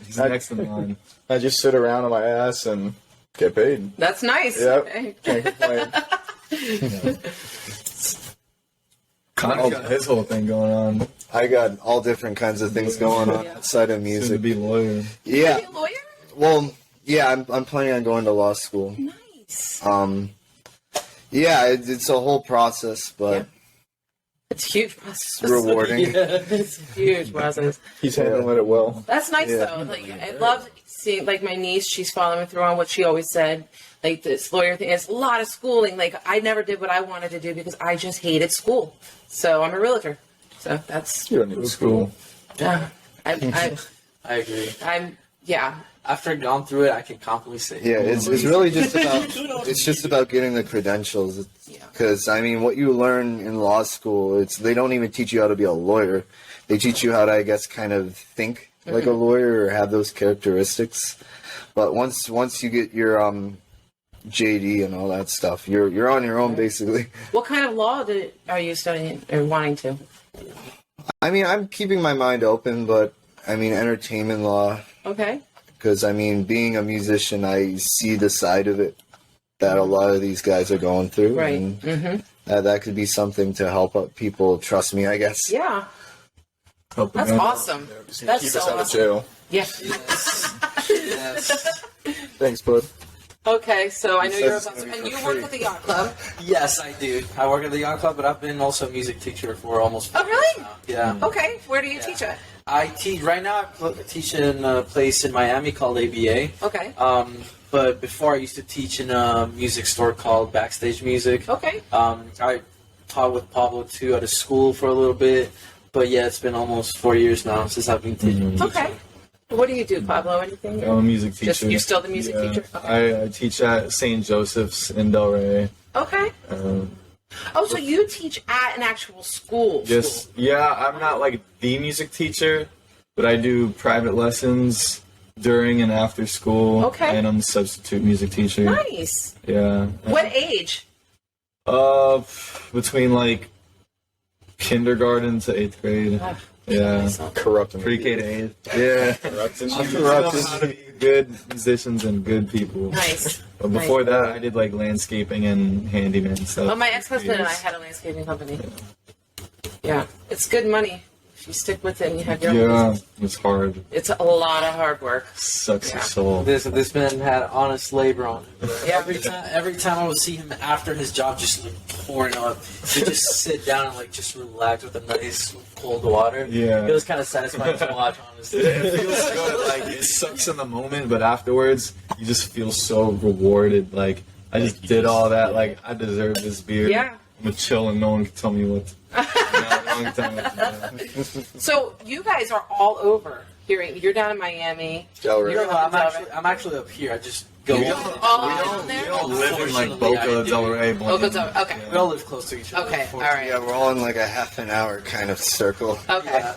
He's next in line. I just sit around on my ass and get paid. That's nice. Yep. Okay. Can't complain. Connor's got his whole thing going on. I got all different kinds of things going on outside of Soon to music. be a lawyer. Yeah. Are you a lawyer? Well, yeah, I'm planning on going to law school. Nice. Yeah, it's a whole process, but It's a huge process. it's rewarding. It's a huge process. He's handling it well. That's nice Yeah. though. Like I love seeing like my niece. She's following through on what she always said. Like this lawyer thing. It's a lot of schooling. Like I never did what I wanted to do because I just hated school. So I'm a realtor. So that's You don't need school. I I agree. I'm yeah. After I've gone through it, I can confidently say. Yeah, it's really just about getting the credentials. Because I mean, what you learn in law school, they don't even teach you how to be a lawyer. They teach you how to, I guess, kind of think like a lawyer or have those characteristics. But once you get your JD and all that stuff, you're on your own basically. What kind of law are you studying or wanting to? I mean, I'm keeping my mind open, but I mean, entertainment law. Okay. Because, I mean, being a musician, I see the side of it that a lot of these guys are going through. Right. And that could be something to help people trust me, I guess. Yeah. Help That's him out. awesome. That's Keep so us out of awesome. jail. Yeah. Yes. Thanks, bud. Okay, so I know you're a busser, and you work at the yacht club. Yes, I do. I work at the yacht club, but I've been also a music teacher for almost 4 Oh, really? years now. Yeah. Okay, where do you teach at? I teach right now. I teach in a place in Miami called ABA. Okay. But before I used to teach in a music store called Backstage Music. Okay. I taught with Pablo too at a school for a little bit. But yeah, it's been almost 4 years now since I've been teaching. Okay. What do you do, Pablo? Anything? I'm a music teacher. Just you're still the music Yeah. teacher? Okay. I teach at St. Joseph's in Delray. Okay. Oh, so you teach at an actual school? Just yeah, I'm not like the music teacher, but I do private lessons during and after school. Okay. And I'm the substitute music teacher. Nice. Yeah. What age? Between like kindergarten to 8th grade. Yeah. Corrupting. Pre-K to 8th. Yeah. Corrupting. How to be good musicians and good people. Nice. But before that, I did like landscaping and handyman stuff. Well, my ex-husband and I had a landscaping company. Yeah. It's good money. If you stick with it and you have your own Yeah, business. it's hard. It's a lot of hard work. Sucks Yeah. the soul. This man had honest labor on it. Yeah. Every time I would see him after his job, just like pouring up, he'd just sit down and like just relax with a nice cold water. Yeah. It was kind of satisfying to watch, honestly. It feels good. Like it sucks in the moment, but afterwards, you just feel so rewarded. Like I just did all that. Like I deserve this beer. Yeah. I'm gonna chill and no one can tell me what. Wrong time. So you guys are all over. You're down in Miami. Delray. You're I'm actually up here. I just go. all down there? We all live in like Boca Del Rey. Boca Del Rey. Okay. We all live close to each other. Okay. All right. Yeah, we're all in like a half an hour kind of circle. Okay. Yeah.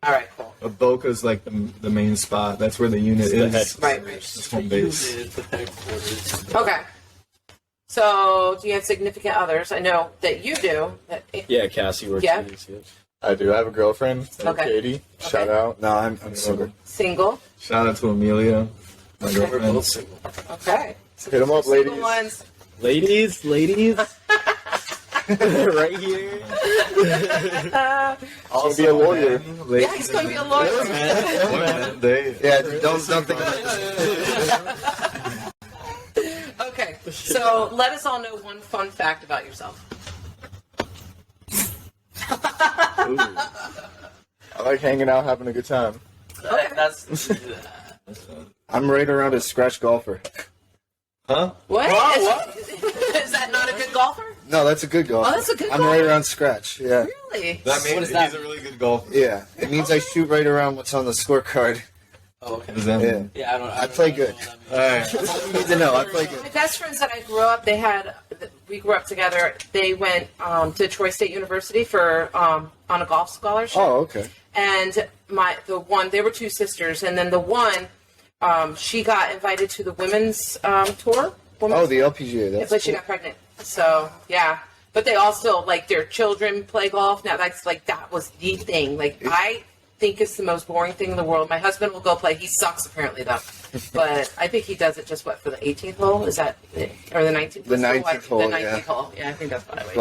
All right. Cool. But Boca's like the main spot. That's where the unit is. Right. It's home base. The headquarters. Okay. So, do you have significant others? I know that you do. Yeah, Cassie works Yeah. with these. I do. I have a girlfriend, Okay. Katie. Shout out. No, I'm single. Single. Shout out to Amelia, my We're girlfriend. both single. Okay. Hit them up, Single ladies. ones. Ladies. Right here. I'll be a lawyer. Yeah, he's going to be a lawyer. Yeah, don't think about it. Okay, so let us all know one fun fact about yourself. I like hanging out, having a good time. That's I'm right around a scratch golfer. Huh? What? What? Is that not a good golfer? No, that's a good golfer. Oh, that's a good I'm golfer. right around scratch. Yeah. Really? That means What is that? he's a really good golfer. Yeah. It means I shoot right around what's on the scorecard. oh, okay. Does that Yeah. mean? Yeah, I don't. I play good. Know what that means. Alright. That's all you need to know. I play good. My best friends that I grew up, we grew up together. They went to Troy State University for on a golf scholarship. Oh, okay. And they were two sisters, and then the one, she got invited to the women's tour. Oh, the LPGA. That's but she cool. got pregnant. So yeah, but they all still like their children play golf now. That's like that was the thing. Like I think it's the most boring thing in the world. My husband will go play. He sucks apparently though, but I think he does it just for the 18th hole. Is that it? Or the 19th? The 19th hole, The 19th yeah. hole. Yeah, I think that's what I would.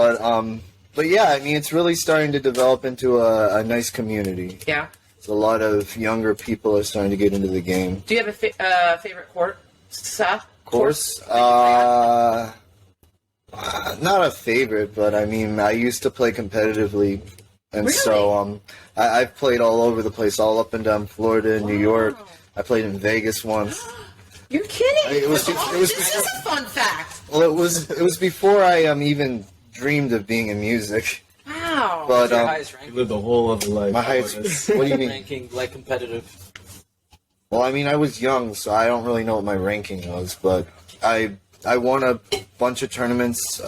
But yeah, I mean, it's really starting to develop into a nice community. Yeah. So a lot of younger people are starting to get into the game. Do you have a favorite court? Course, not a favorite, but I mean, I used to play competitively, and Really? so I've played all over the place, all up and down Florida, New York. I played in Vegas once. You're kidding! It was this is a fun fact. Well, it was before I even dreamed of being in music. Wow. But What's your highest You ranking? lived a whole other life. my highest. What do you mean? Ranking like competitive. Well, I mean, I was young, so I don't really know what my ranking was, but I won a bunch of tournaments,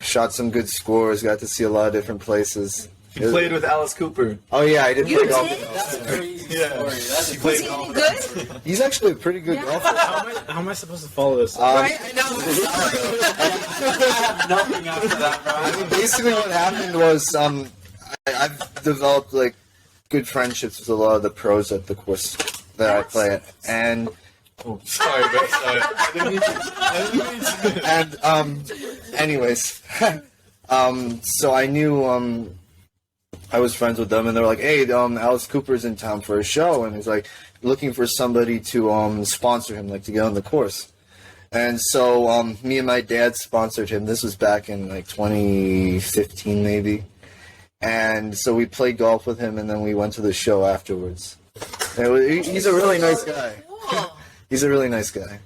shot some good scores, got to see a lot of different places. You played with Alice Cooper. Oh yeah, I did You play did? golf. with him. That's a crazy Yeah. story. That's a Was crazy he any good? He's actually a pretty good golfer. How am I supposed to follow this? Right? I know. nothing after that, bro. I mean, basically what happened was I've developed like good friendships with a lot of the pros at the course that I play at, and Oh, sorry, man. Sorry. I didn't mean to. and anyways, so I knew I was friends with them, and they're like, "Hey, Alice Cooper's in town for a show," and he's like looking for somebody to sponsor him, like to get on the course. And so me and my dad sponsored him. This was back in like 2015, maybe. And so we played golf with him, and then we went to the show afterwards. He's a really nice guy. Cool. He's a really nice guy.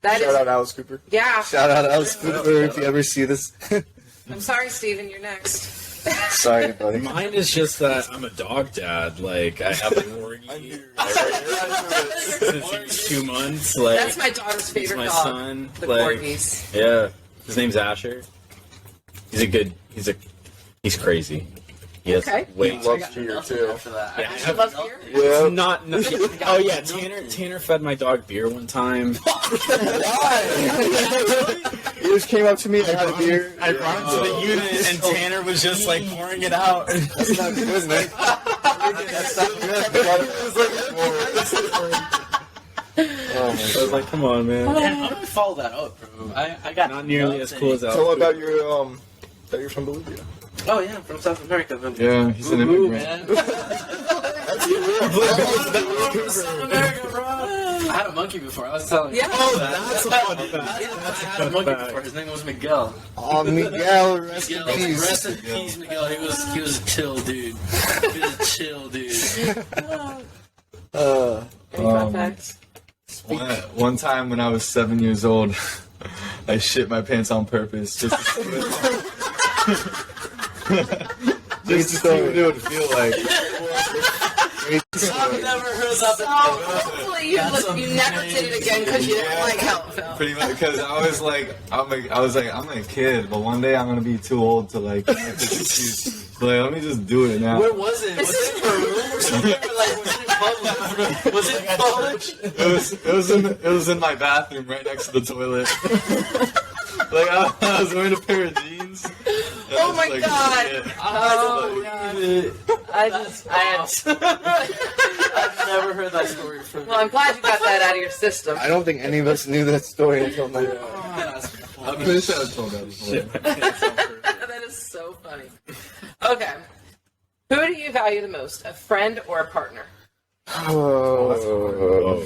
That Shout is, out Alice Cooper. yeah. Shout out Alice Cooper if you ever see this. I'm sorry, Steven, you're next. Sorry, buddy. Mine is just that I'm a dog dad. Like I have a corgi since he was 2 months. Like That's my daughter's he's favorite my dog. son. The Like corgis. yeah, his name's Asher. He's crazy. He has Okay. way He too loves beer too. After that. Yeah, I She have loves beer? Yeah. not. Oh yeah, Tanner fed my dog beer one time. He just came up to me and had a beer. I brought him to the unit and Tanner was just like pouring it out. That's not good, man. That's not good. Oh I was like, come on, man. Man, how do I follow that up, bro? I got Not nearly as cool as Tell him Alex. about your that you're from Bolivia. Oh yeah, I'm from South America. Man. Yeah, he's an Ooh, immigrant. man. South America, bro. I had a monkey before. I was telling you. Yeah. Oh, that's a fun fact. I had a monkey before. His name was Miguel. Oh, Miguel, rest in Miguel, peace. rest in peace, Miguel. He was a chill dude. He was a chill dude. Any fun facts? One time when I was 7 years old, I shit my pants on purpose just to see what it would feel like. I've never heard So that. hopefully you never did it again because you didn't like how it felt. Pretty much, because I was like, I'm a kid, but one day I'm gonna be too old to like make this excuse. So, like, let me just do it now. Where was it? Was it in a room or something? Or like, was it in public? Was it in public? It was in my bathroom right next to the toilet. Like I was wearing a pair of jeans. Oh my god! Oh god! I've never heard that story from Well, I'm glad you got that out of your system. I don't think any of us knew that story until now. I'm pretty sure I told that before. That is so funny. Okay. Who do you value the most, a friend or a partner? Oh.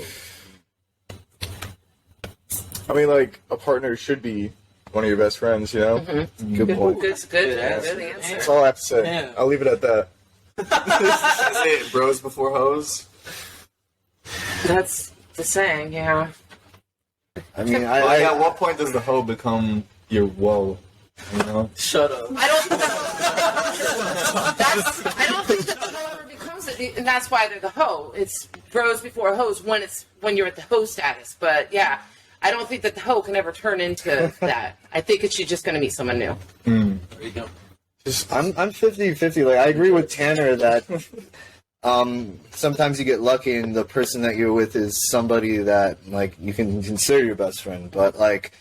I mean, like, a partner should be one of your best friends, you know? Mm-hmm. Good point. Good answer. That's all I have to say. Yeah. I'll leave it at that. Say it, bros before hoes. That's the saying, yeah. I mean, Like, at what point does the hoe become your whoa? You know? Shut up. I don't think I don't think that the hoe ever becomes it, and that's why they're the hoe. It's bros before hoes when you're at the hoe status. But yeah, I don't think that the hoe can ever turn into that. I think it's you're just going to meet someone new. There you go. I'm 50-50. Like I agree with Tanner that sometimes you get lucky and the person that you're with is somebody that like you can consider your best friend. But like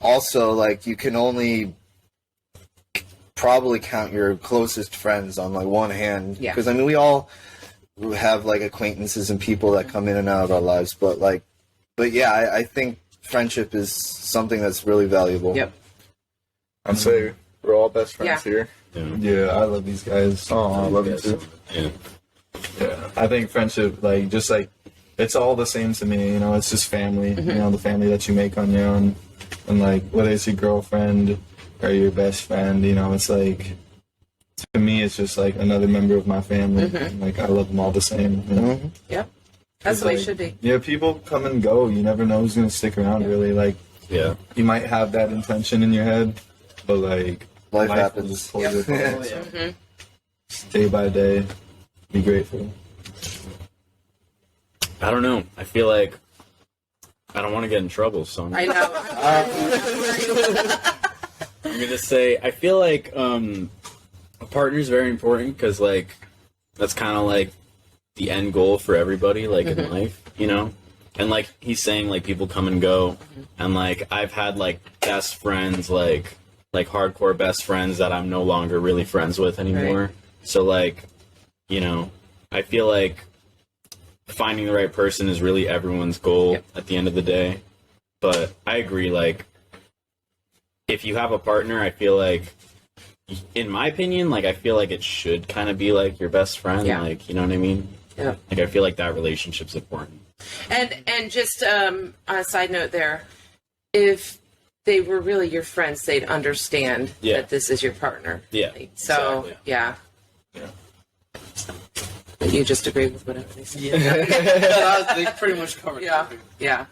also like you can only probably count your closest friends on like one hand. Yeah. Because I mean we all have like acquaintances and people that come in and out of our lives. But yeah, I think friendship is something that's really valuable. Yep. I'd say we're all best friends here. Yeah, I love these guys. Oh, I love you too. Yeah, I think friendship, like, just like, it's all the same to me, you know, it's just family, you know, the family that you make on your own, and, like, whether it's your girlfriend or your best friend, you know, it's like, to me, it's just, like, another member of my family, and, like, I love them all the same, you know? Yep. That's the way it should be. Yeah, people come and go, you never know who's going to stick around, really, like, you might have that intention in your head, but, like, Life will happens. just pull you apart. Yeah. Day by day, be grateful. I don't know. I feel like I don't want to get in trouble, so I know. I'm gonna say I feel like a partner is very important because like that's kind of like the end goal for everybody, like in life, you know. And like he's saying, like people come and go, and like I've had like best friends, like hardcore best friends that I'm no longer really friends with anymore. Right. So like, you know, I feel like finding the right person is really everyone's goal at the end of the day. But I agree, like, if you have a partner, I feel like, in my opinion, like, I feel like it should kind of be, like, your best friend. Yeah. Like, you know what I mean? Yeah. Like, I feel like that relationship's important. And just on a side note there, if they were really your friends, they'd understand that this is your partner. Yeah. So, exactly. yeah. Yeah. You just agree with whatever they say. Yeah. They pretty much covered everything. Yeah.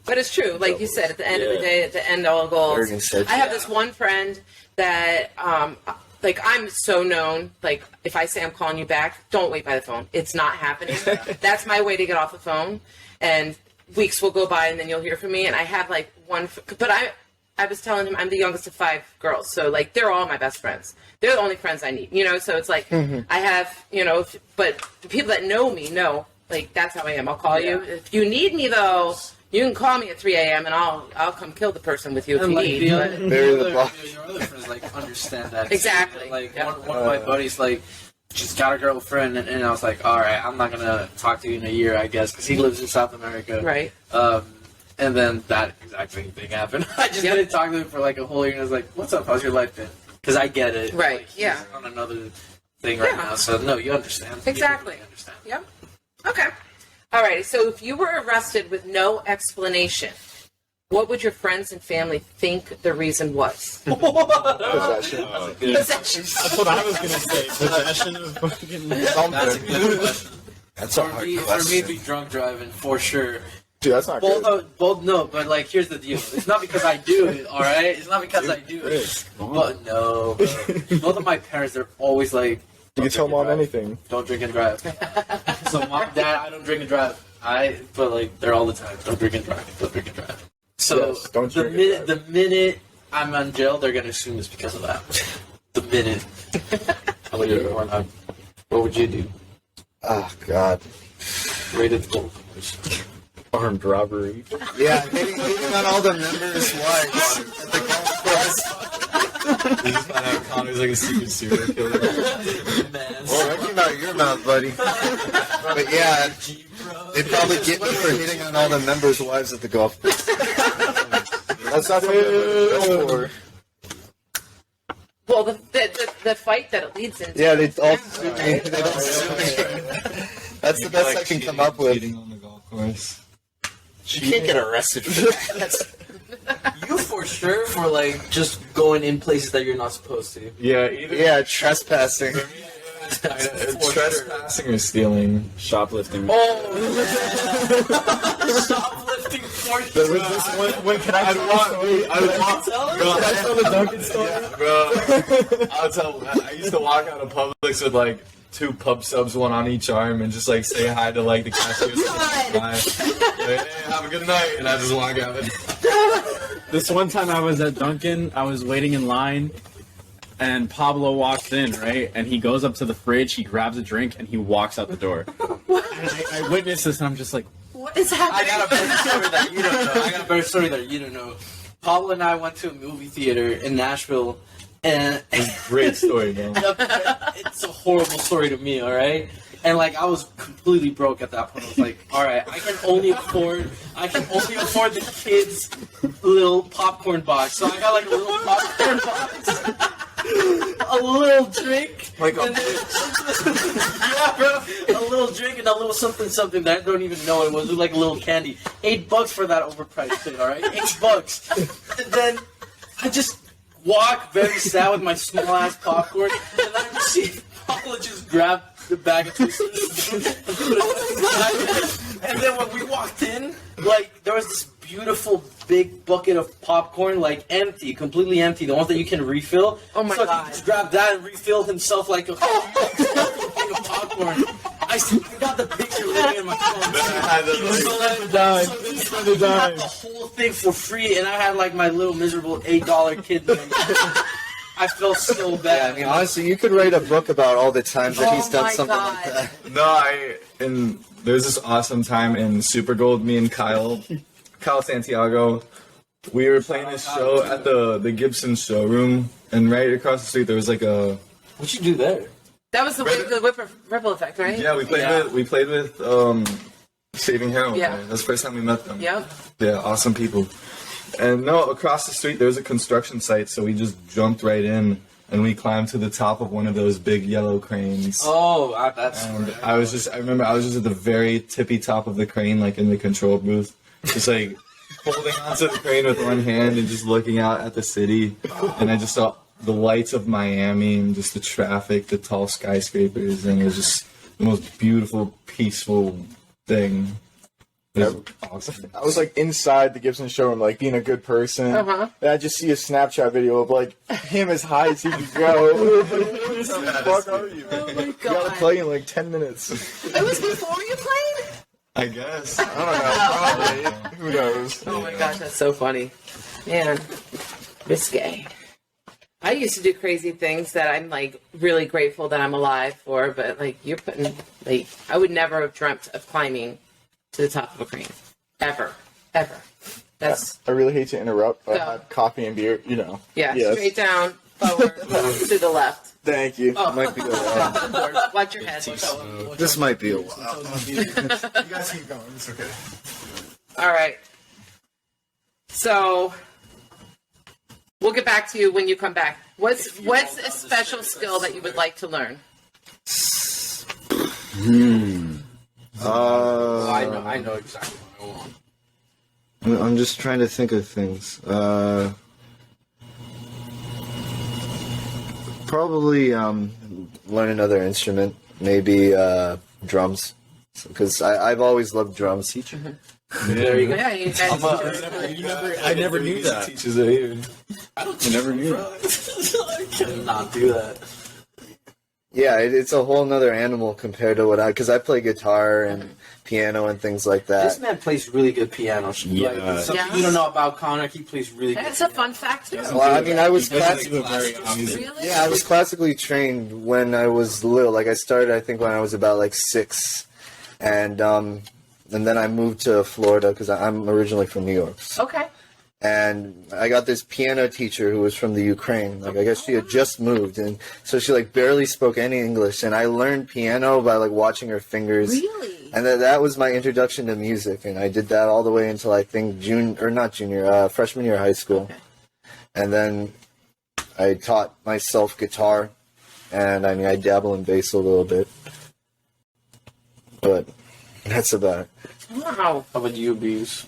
But it's true. Like you said, at the end of the day, at the end all goals. I have this one friend that, like, I'm so known. Like, if I say I'm calling you back, don't wait by the phone. It's not happening. That's my way to get off the phone. And weeks will go by, and then you'll hear from me. And I have, like, one... But I was telling him I'm the youngest of 5 girls. So, like, they're all my best friends. They're the only friends I need, you know? So it's like, I have, you know... But the people that know me know, like, that's how I am. I'll call you. If you need me, though... You can call me at 3 a.m. and I'll come kill the person with you if you Like need. the But your other friends like understand that. Exactly. Like one of my buddies like just got a girlfriend and I was like, all right, I'm not gonna talk to you in a year, I guess, because he lives in South America. right. And then that exact same thing happened. I just didn't talk to him for like a whole year and I was like, what's up? How's your life been? Because I get it. Right, Like, he's yeah. on another thing right now, so no, you understand. Exactly. You understand. Yep. Okay. Alrighty. So if you were arrested with no explanation, what would your friends and family think the reason was? Possession. Possession. That's what I was gonna say. Possession of fucking. That's a good question. That's a For hard me, question. it'd be drunk driving for sure. Dude, that's not good. No, but like, here's the deal. It's not because I do it, all right? It's not because I do it. But no, both of my parents, they're always like, You can tell mom anything. don't drink and drive. So mom, dad, I don't drink and drive. But like, they're all the time. Don't drink and drive. Don't drink and drive. So Yes, don't the drink and minute drive. the minute I'm on jail, they're gonna assume it's because of that. The minute. How about you, Warnock? What would you do? Oh God. Rated gold. Armed robbery. Yeah, hitting on all the members' wives at the golf course. We just found out Connor's like a secret serial killer. Well, that came out of your mouth, buddy. But yeah, they'd probably get me for hitting on all the members' wives at the golf course. That's not something to go for. Well, the fight that it leads into. Yeah, they all sue me. They don't sue me. That's the best I can come up with. Cheating on the golf course. You can't get arrested for that. You for sure for like just going in places that you're not supposed to. Yeah, either Yeah, trespassing. it's trespassing or stealing. Shoplifting. Shoplifting for But sure. with this one, when can I walk. Bro, Can I tell the Dunkin' story? Yeah, bro. I'll tell. I used to walk out of Publix with like 2 pub subs, one on each arm, and just like say hi to like the cashier. Hey, have a good night, and I just walk out. This one time I was at Dunkin', I was waiting in line, and Pablo walks in, right? And he goes up to the fridge, he grabs a drink, and he walks out the door. And I witnessed this, and I'm just like, What is I happening? got a better story that you don't know. I got a better story that you don't know. Pablo and I went to a movie theater in Nashville, and Great story, man. it's a horrible story to me, alright? And like I was completely broke at that point. I was like, alright, I can only afford the kids' little popcorn box. So I got like a little popcorn box. A little drink. Like and then, yeah, bro. A little drink and a little something that I don't even know it was. It was like a little candy. $8 for that overpriced thing, alright? $8. And then I just walk very sad with my small ass popcorn, and I see Pablo just grab the bag of twists and put it and then when we walked in, like there was this beautiful big bucket of popcorn, like empty, completely empty, the ones that you can refill. Oh my so God. he just grabbed that and refilled himself like a bag of popcorn. I got the picture living in my phone. So he got the whole thing for free, and I had like my little miserable $8 kid menu. I felt so Yeah, bad. I mean, honestly, you could write a book about all the times that he's Oh done my something God. like that. No, and there's this awesome time in Super Gold. Me and Kyle Santiago, we were playing this show at the Gibson showroom, and right across the street there was like a What you do there? That was the ripple effect, right? yeah. We played with Saving Heroin. Yeah. That's the first time we met them. Yep. Yeah, awesome people. And no, across the street there was a construction site, so we just jumped right in and we climbed to the top of one of those big yellow cranes. Oh, that's. And I remember I was just at the very tippy top of the crane, like in the control booth, just like holding onto the crane with one hand and just looking out at the city. And I just saw the lights of Miami and just the traffic, the tall skyscrapers, and it was just the most beautiful, peaceful thing. It was awesome. I was like inside the Gibson showroom, like being a good person. Uh-huh. And I just see a Snapchat video of like him as high as he can go. Who the fuck are you? Oh my You gotta God. play in like 10 minutes. It was before you played? I guess. I don't know. Probably. Who knows? Oh my gosh, that's so funny. Man, risque. I used to do crazy things that I'm like really grateful that I'm alive for, but like you're putting, like, I would never have dreamt of climbing to the top of a crane. Ever. Ever. That's, I really hate to interrupt, but No. I had coffee and beer, you know. yeah, Yes. straight down, forward, to the left. Thank you. Oh, Might be a while. watch your head. This might be a while. You guys keep going. It's okay. All right. So we'll get back to you when you come back. What's a special skill that you would like to learn? I know exactly what I want. I'm just trying to think of things. Probably learn another instrument, maybe drums, because I've always loved drums. There you go. Yeah, you guys. I never knew that. Teachers are here. I never knew that. I cannot do that. Yeah, it's a whole nother animal compared to because I play guitar and piano and things like This that. man plays really good piano. Yeah. Like, something you don't know about Connor, he plays really good. That's a fun fact too. Well, I mean, I was Very honest. Really? Yeah, I was classically trained when I was little. Like I started, I think, when I was about like 6, and and then I moved to Florida because I'm originally from New York. Okay. And I got this piano teacher who was from the Ukraine. Like, I guess she had just moved, and so she like barely spoke any English. And I learned piano by like watching her fingers. Really? And that was my introduction to music. And I did that all the way until I think freshman year of high school. Okay. And then I taught myself guitar, and I mean I dabble in bass a little bit, but that's about it. Wow. How about you, Bees?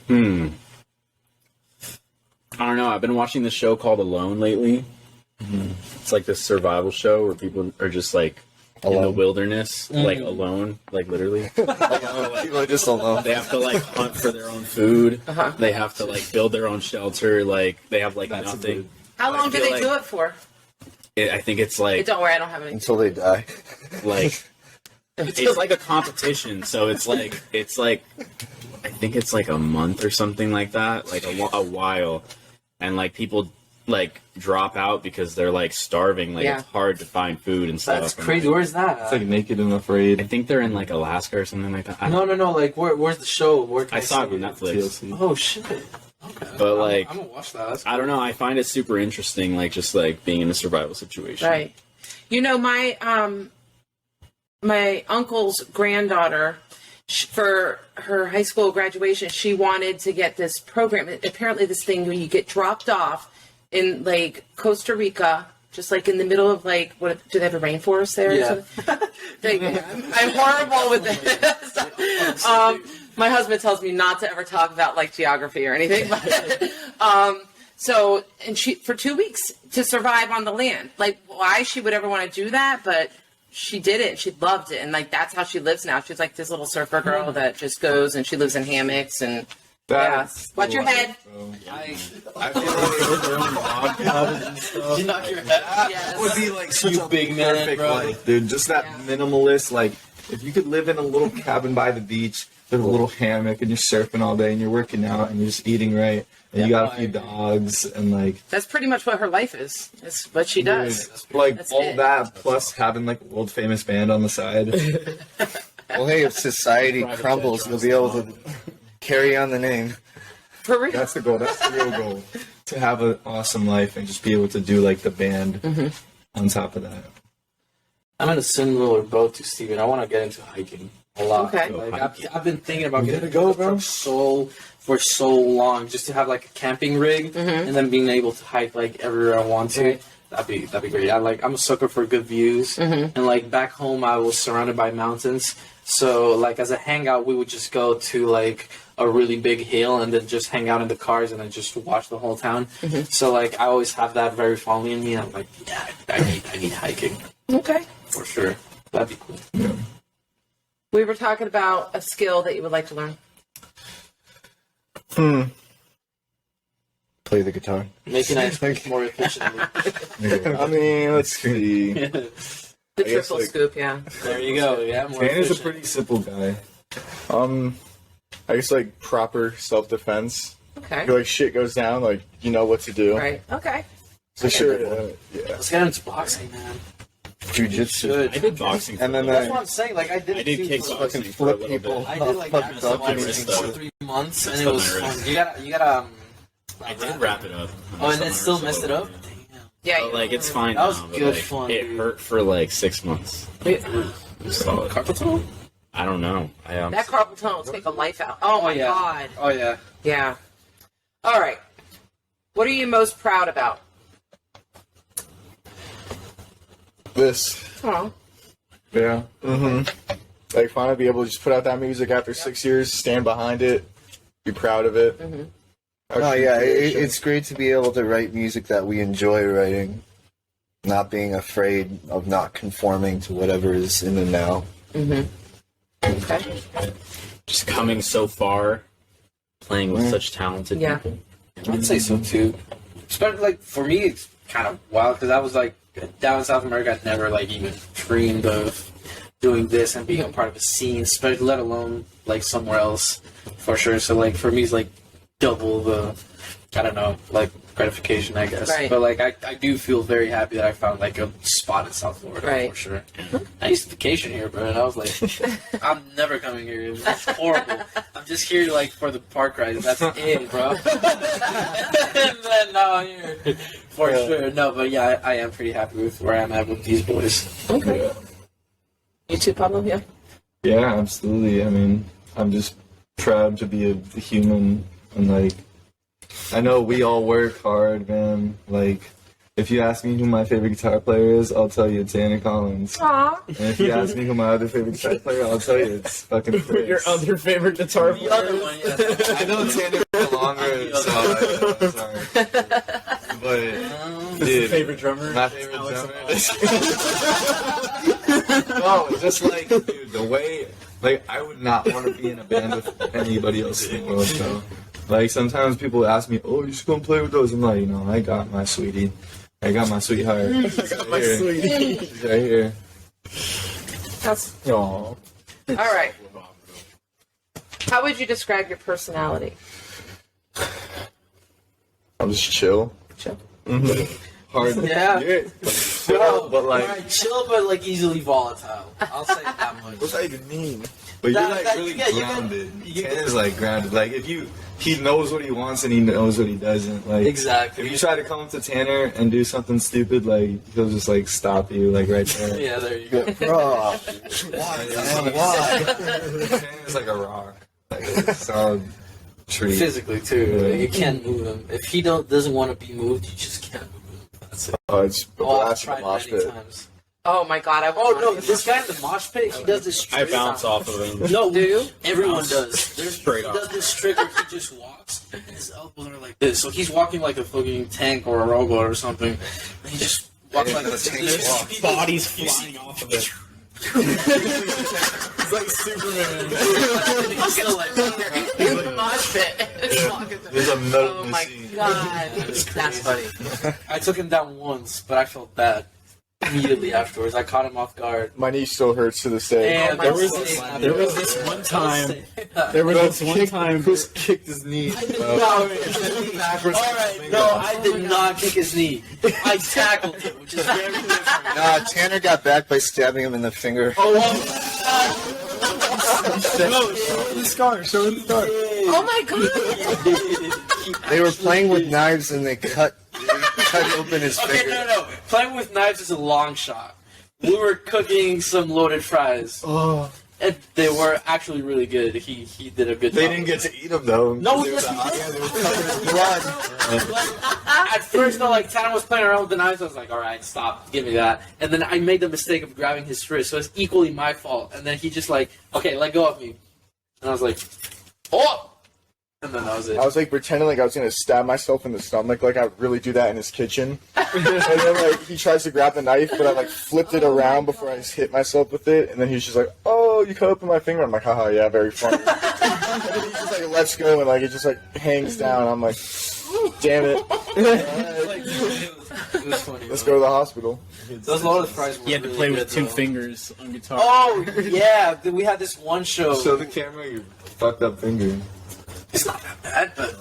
I don't know. I've been watching this show called Alone lately. It's like this survival show where people are just like in the wilderness, like alone, like literally. People are just alone. They have to like hunt for their own food. They have to like build their own shelter. Like they have like nothing. How long do feel they do it for? I think it's like Don't worry, I don't have any. Until they die. like it's like a competition. So it's like I think it's like a month or something like that, like a while, and like people like drop out because they're like starving. Like it's hard to find food and stuff. That's crazy. Where's that? It's like Naked and Afraid. I think they're in like Alaska or something like that. No. Like, where's the show? Where can I saw it see on Netflix. TLC. Oh shit. Okay. But like, I'm gonna watch that. That's I don't know. I find it super interesting, like just like being in a survival situation. Right. You know, my uncle's granddaughter, for her high school graduation, she wanted to get this program. Apparently, this thing where you get dropped off in like Costa Rica, just like in the middle of like, what do they have a rainforest there? Yeah. Or something? I'm horrible with this. My husband tells me not to ever talk about like geography or anything. But, so, and she, for 2 weeks to survive on the land, like why she would ever want to do that, but she did it. She loved it. And like, that's how she lives now. She's like this little surfer girl that just goes and she lives in hammocks and watch your head. I feel like You knock your head out. Yes. would be like such a big man, perfect bro. life, dude. Just that minimalist, like if you could live in a little cabin by the beach with a little hammock and you're surfing all day and you're working out and you're just eating right and you got a few dogs and like That's pretty much what her life is. It's what she does. like That's all it. that plus having like a world famous band on the side. Well, hey, if society crumbles, you'll be able to carry on the name. For real. That's the goal. That's the real goal. To have an awesome life and just be able to do like the band on top of that. I'm in a similar boat to Steven. I want to get into hiking a lot. Okay. Like, I've been thinking about getting go, into bro. for so long, just to have like a camping rig and then being able to hike like everywhere I want to. Right. That'd be great. I'm a sucker for good views, and like back home, I was surrounded by mountains. So like as a hangout, we would just go to like a really big hill and then just hang out in the cars and then just watch the whole town. So like I always have that very fondly in me. I'm like, yeah, I need hiking Okay. for sure. That'd be cool. We were talking about a skill that you would like to learn. Play the guitar. Making ice cream more efficiently. I mean, let's see. The guess, triple like- scoop, yeah. There you go. Yeah, more Dan is a efficient. pretty simple guy. I guess like proper self-defense. Okay. If like shit goes down, like you know what to do. Right. Okay. So sure, yeah. Let's get into boxing, man. Jiu-jitsu. I did boxing. And then That's what I'm saying. Like I did. I did kickboxing for a little bit. I did like Fuck boxing up my for wrist, though. 3 months, and That's it was still my fun. wrist. You gotta. I did wrap it up. Oh, and it still messed it up. Yeah. But, like it's fine. That was now, but, good like, fun, It dude. hurt for like 6 months. Wait, So, carpal tunnel? I don't know. That carpal tunnel will take a life out. Oh my yeah. god. Oh yeah. Yeah. All right. What are you most proud about? This. Oh. Yeah. Like finally be able to just put out that music after 6 years, stand behind it, be proud of it. Oh yeah, it's great to be able to write music that we enjoy writing, not being afraid of not conforming to whatever is in the now. Okay. just coming so far, playing with such talented Yeah. people. I'd say so too. Especially like for me, it's kind of wild because I was like down in South America. I'd never like even dreamed of doing this and being a part of a scene, especially let alone like somewhere else for sure. So like for me, it's like double the, I don't know, like gratification, I guess. Right. But like I do feel very happy that I found like a spot in South Florida Right. for sure. I used to vacation here, bro, and I was like, I'm never coming here. It's horrible. I'm I'm just here like for the park ride. That's it, bro. And then now I'm here for sure. No, but yeah, I am pretty happy with where I'm at with these boys. Okay. You too, Pablo? Yeah. Yeah, absolutely. I mean, I'm just proud to be a human, and like, I know we all work hard, man. Like, if you ask me who my favorite guitar player is, I'll tell you it's Anna Collins. Aww. And if you ask me who my other favorite guitar player, I'll tell you it's fucking Chris. Your other favorite guitar The player? other one, yeah. I know Tanner no longer, so I'm sorry. But, dude, Favorite drummer? my favorite Alex drummer. No, just like, dude, the way, like, I would not want to be in a band with anybody else in the world, though. Like, sometimes people ask me, oh, you just gonna play with those? I'm like, I got my sweetie. I got my sweetheart. I got my sweetie. She's right here. That's Aww. all right. How would you describe your personality? I'm just chill. Chill. Hard. Yeah. Chill, but like, Alright, chill, but like easily volatile. I'll say that much. What's that even mean? but you're that- like that- really yeah, you can- grounded. you can- Tanner's like grounded. Like, if he knows what he wants and he knows what he doesn't. Like, Exactly. if you try to come up to Tanner and do something stupid, like, he'll just like stop you, like right there. Yeah, there you go. Bro, why, man? Why? Tanner's like a rock. Like a solid tree. Physically too, like, you can't move him. If he doesn't want to be moved, you just can't move him. That's it. Oh, it's a Oh, I've blast in the tried mosh many pit. times. Oh my god, I Oh no, this guy in the mosh pit, he does this I trick. bounce off of him. No, Do you? everyone Bounce. does. There's, Straight he off. does this trick where he just walks and his elbows are like this. So he's walking like a fucking tank or a rowboat or something. And he just walks like this. His body's flying off of it. It's like Superman. He's still like, in the mosh pit. There's a metal Oh my machine. god. That's funny. I took him down once, but I felt bad immediately afterwards. I caught him off guard. My knee still hurts to this day. And there was this one time. There was this one time. Chris kicked his knee. Backwards. All right, no, I did not kick his knee. I tackled him, which is very different. Nah, Tanner got back by stabbing him in the finger. Oh Show the scar. Show the scar. Oh my god. They were playing with knives and they cut open his Okay, finger. no. Playing with knives is a long shot. We were cooking some loaded fries. Oh. And they were actually really good. He did a good job. They didn't get to eat them though. No, They were yes, hot. we did. They were covered in blood. At first, though, like Tanner was playing around with the knives. I was like, "All right, stop, give me that." And then I made the mistake of grabbing his wrist, so it's equally my fault. And then he just like, "Okay, let go of me," and I was like, "Oh!" And then that was it. I was like pretending like I was gonna stab myself in the stomach, like I would really do that in his kitchen. And then like he tries to grab the knife, but I like flipped it around before I hit myself with it. And then he's just like, "Oh, you cut open my finger." I'm like, "Haha, yeah, very funny." And then he just like lets go and like it just like hangs down. I'm like, "Damn it, It was funny. let's go to the hospital." Those loaded fries were He had to really play good, with two though. fingers on guitar. Oh yeah, we had this one show. Show the camera your fucked up finger. It's not that bad, but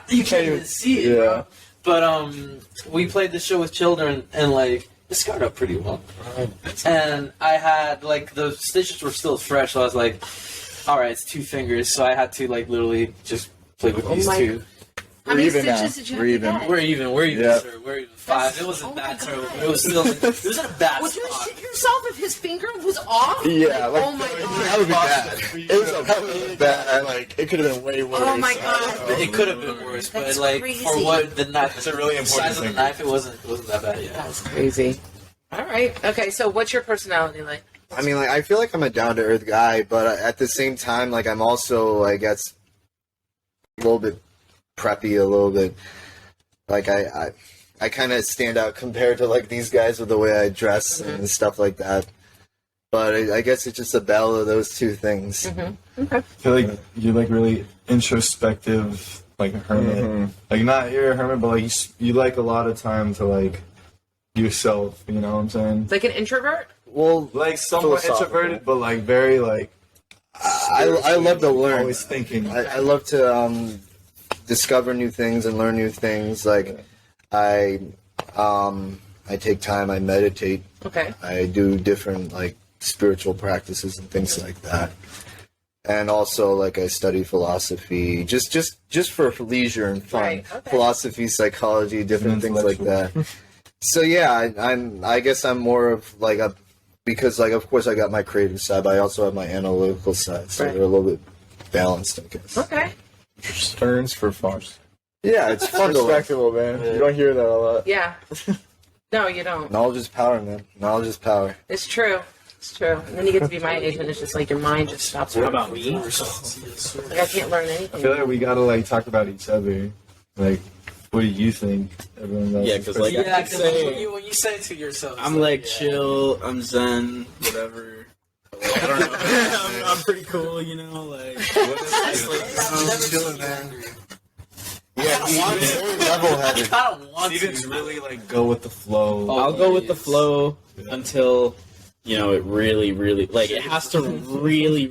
you can't even see it. Yeah. Bro. But we played the show with children, and like it scarred up pretty well. And I had like the stitches were still fresh, so I was like, "All right, it's two fingers." So I had to like literally just play with these my- two. How We're many even now. stitches did you We're have to even. get? We're even, Yeah. sir. We're even 5. It wasn't that terrible. It was still, it was in a bad Would you spot. shit yourself if his finger was off? Yeah, like Oh my that god. would be bad. It was a bad. Like it could have been way worse. Oh my god. It could have been worse, but That's like crazy. for what the knife, It's a really the important size of the thing. knife, it wasn't that bad. Yeah. That's crazy. All right. Okay, so what's your personality like? I mean, like, I feel like I'm a down to earth guy, but at the same time, like, I'm also, I guess, a little bit preppy, a little bit. Like, I kind of stand out compared to like these guys with the way I dress and stuff like that. But I guess it's just a battle of those two things. I feel like you're like really introspective, like a hermit. Like not you're a hermit, but like you like a lot of time to like yourself. You know what I'm saying? Like an introvert? Well, Like somewhat Philosophical. introverted, but like very like I love to learn. always thinking. I love to discover new things and learn new things. Like I take time. I meditate. Okay. I do different like spiritual practices and things like that. and also like I study philosophy, just for leisure and fun. Right, okay. Philosophy, psychology, different things like that. So yeah, I guess I'm more of like a, because like of course I got my creative side, but I also have my analytical side, so Right. they're a little bit balanced, I guess. Okay. Turns for farce. Yeah, it's fun to learn. Respectable, man. You don't hear that a lot. Yeah. No, you don't. Knowledge is power, man. Knowledge is power. It's true. It's true. And then you get to be my age, and it's just like your mind just stops. What about me? Like I can't learn I anything. feel like we gotta like talk about each other. Like, what do you think? Everyone else. Yeah, 'cause, like, Yeah, I could because say- when you say it to yourself, it's I'm like chill, I'm zen, whatever. I don't know. I'm pretty cool, you know. Like, Chilling, man. Yeah, he's very level-headed. I don't want Steven's to. really like go with the flow. Oh, I'll go with the yes. flow until it really like it has to really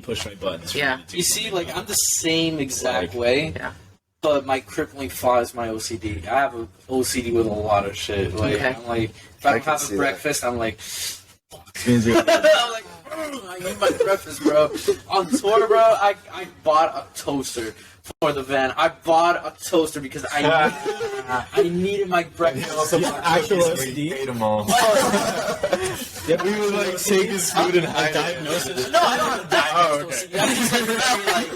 push my buttons. for Yeah. me to- You see, like I'm the same exact Like, way. Yeah. But my crippling flaw is my OCD. I have an OCD with a lot of shit. Like Okay. I'm like, if I don't can have see a that. breakfast, I'm like, Steven's like, I'm like, I need my breakfast, bro. On tour, bro, I bought a toaster for the van. I bought a toaster because I needed my breakfast. actual OCD. Ate them all. Yeah, we would like take his food and hide it. diagnosis. No, I don't have a diagnosis. I'm just like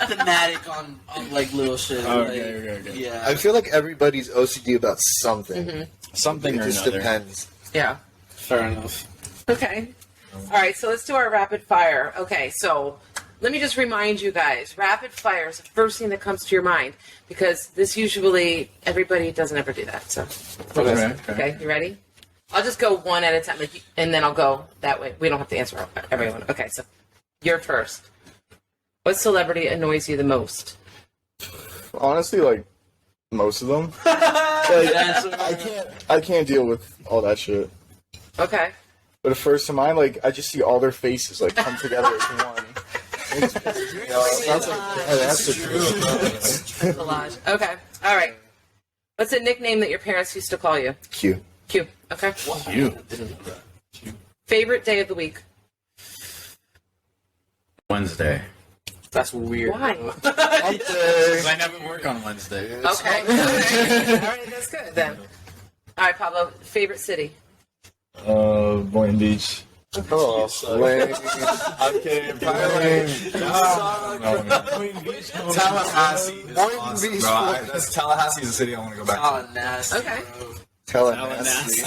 fanatic on like little shit. Okay. Yeah. I feel like everybody's OCD about something. Something It or just another. depends. Yeah. Fair enough. Okay. All right, so let's do our rapid fire. Okay, so let me just remind you guys, rapid fire is the first thing that comes to your mind because this usually, everybody doesn't ever do that. So, okay, you ready? I'll just go one at a time, and then I'll go that way. We don't have to answer everyone. Okay, so you're first. What celebrity annoys you the most? Honestly, like most of them. I can't deal with all that shit. Okay. But the first to mind, like I just see all their faces like come together as one. Collage. Okay. All right. What's a nickname that your parents used to call you? Q. Q. Okay. You. Favorite day of the week? Wednesday. That's weird. Why? Because I never work on Wednesday. Okay. All right, that's good then. All right, Pablo. Favorite city? Boynton Beach. Oh, Lame. I'm kidding. Tallahassee. Boynton Beach. Tallahassee is a city I want to go back to. Tallahassee. Okay. Tallahassee.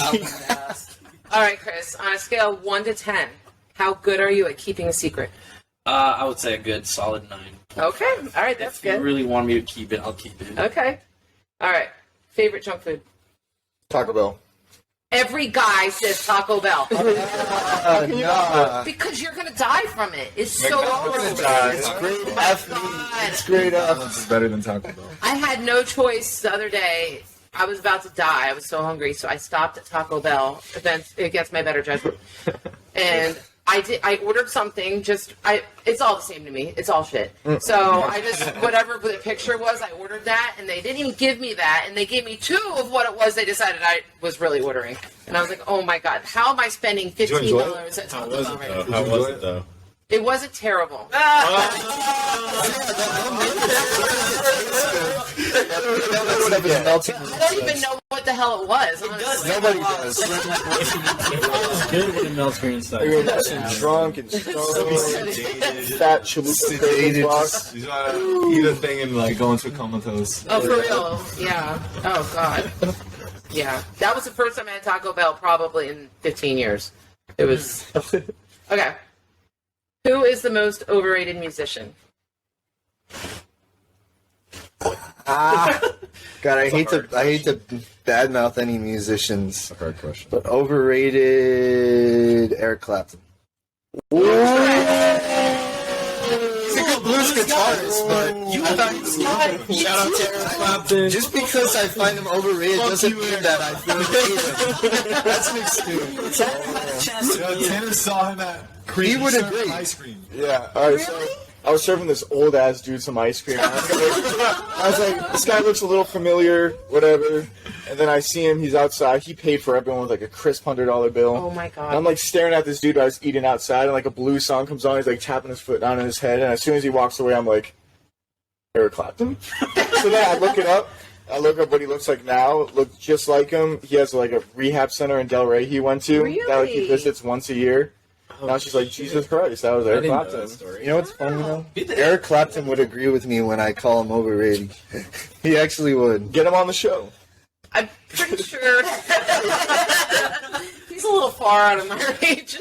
All right, Chris. On a scale of 1 to 10, how good are you at keeping a secret? I would say a good solid 9. Okay. All right, that's If you good. really want me to keep it, I'll keep it. Okay. All right. Favorite junk food? Taco Bell. Every guy says Taco Bell Nah. because you're gonna die from it. It's so McDonald's overrated. is It's great Oh my F. God. It's great F. McDonald's is better than Taco Bell. I had no choice the other day. I was about to die. I was so hungry, so I stopped at Taco Bell against my better judgment. And I ordered something. It's all the same to me. It's all shit. So I just whatever the picture was, I ordered that, and they didn't even give me that, and they gave me 2 of what it was. They decided I was really ordering, and I was like, oh my god, how am I spending $15 at Taco Bell right now? How was it though? It wasn't terrible. I don't even know what the hell it was. Honestly. Nobody does. It's good when it melts green inside. You're drunk and stoned, fat chalupa cravings box. You gotta eat a thing and like go into a comatose. Oh, for real? Yeah. Oh, God. Yeah. That was the first time I had Taco Bell probably in 15 years. It was... Okay. Who is the most overrated musician? God, I hate to badmouth any musicians, Hard question. but overrated Eric Clapton. He's a good blues guitarist, but Shout out to Eric Clapton. just because I find him overrated doesn't mean that I feel hate him. That's an excuse. Tanner saw him at He would agree. Ice cream. Yeah. All right. So I was serving this old ass dude some ice cream. I was like, this guy looks a little familiar, whatever. And then I see him, he's outside. He paid for everyone with like a crisp $100 bill. Oh my god. And I'm like staring at this dude I was eating outside, and like a blues song comes on. He's like tapping his foot down in his head, and as soon as he walks away, I'm like, Eric Clapton? So then I look it up. I look up what he looks like now. Looks just like him. He has like a rehab center in Delray he went to. Really? That like, he visits once a year. Now she's like, Jesus Christ, that was Eric Clapton. You know what's funny though? Eric Clapton would agree with me when I call him overrated. He actually would. Get him on the show. I'm pretty sure he's a little far out of my range.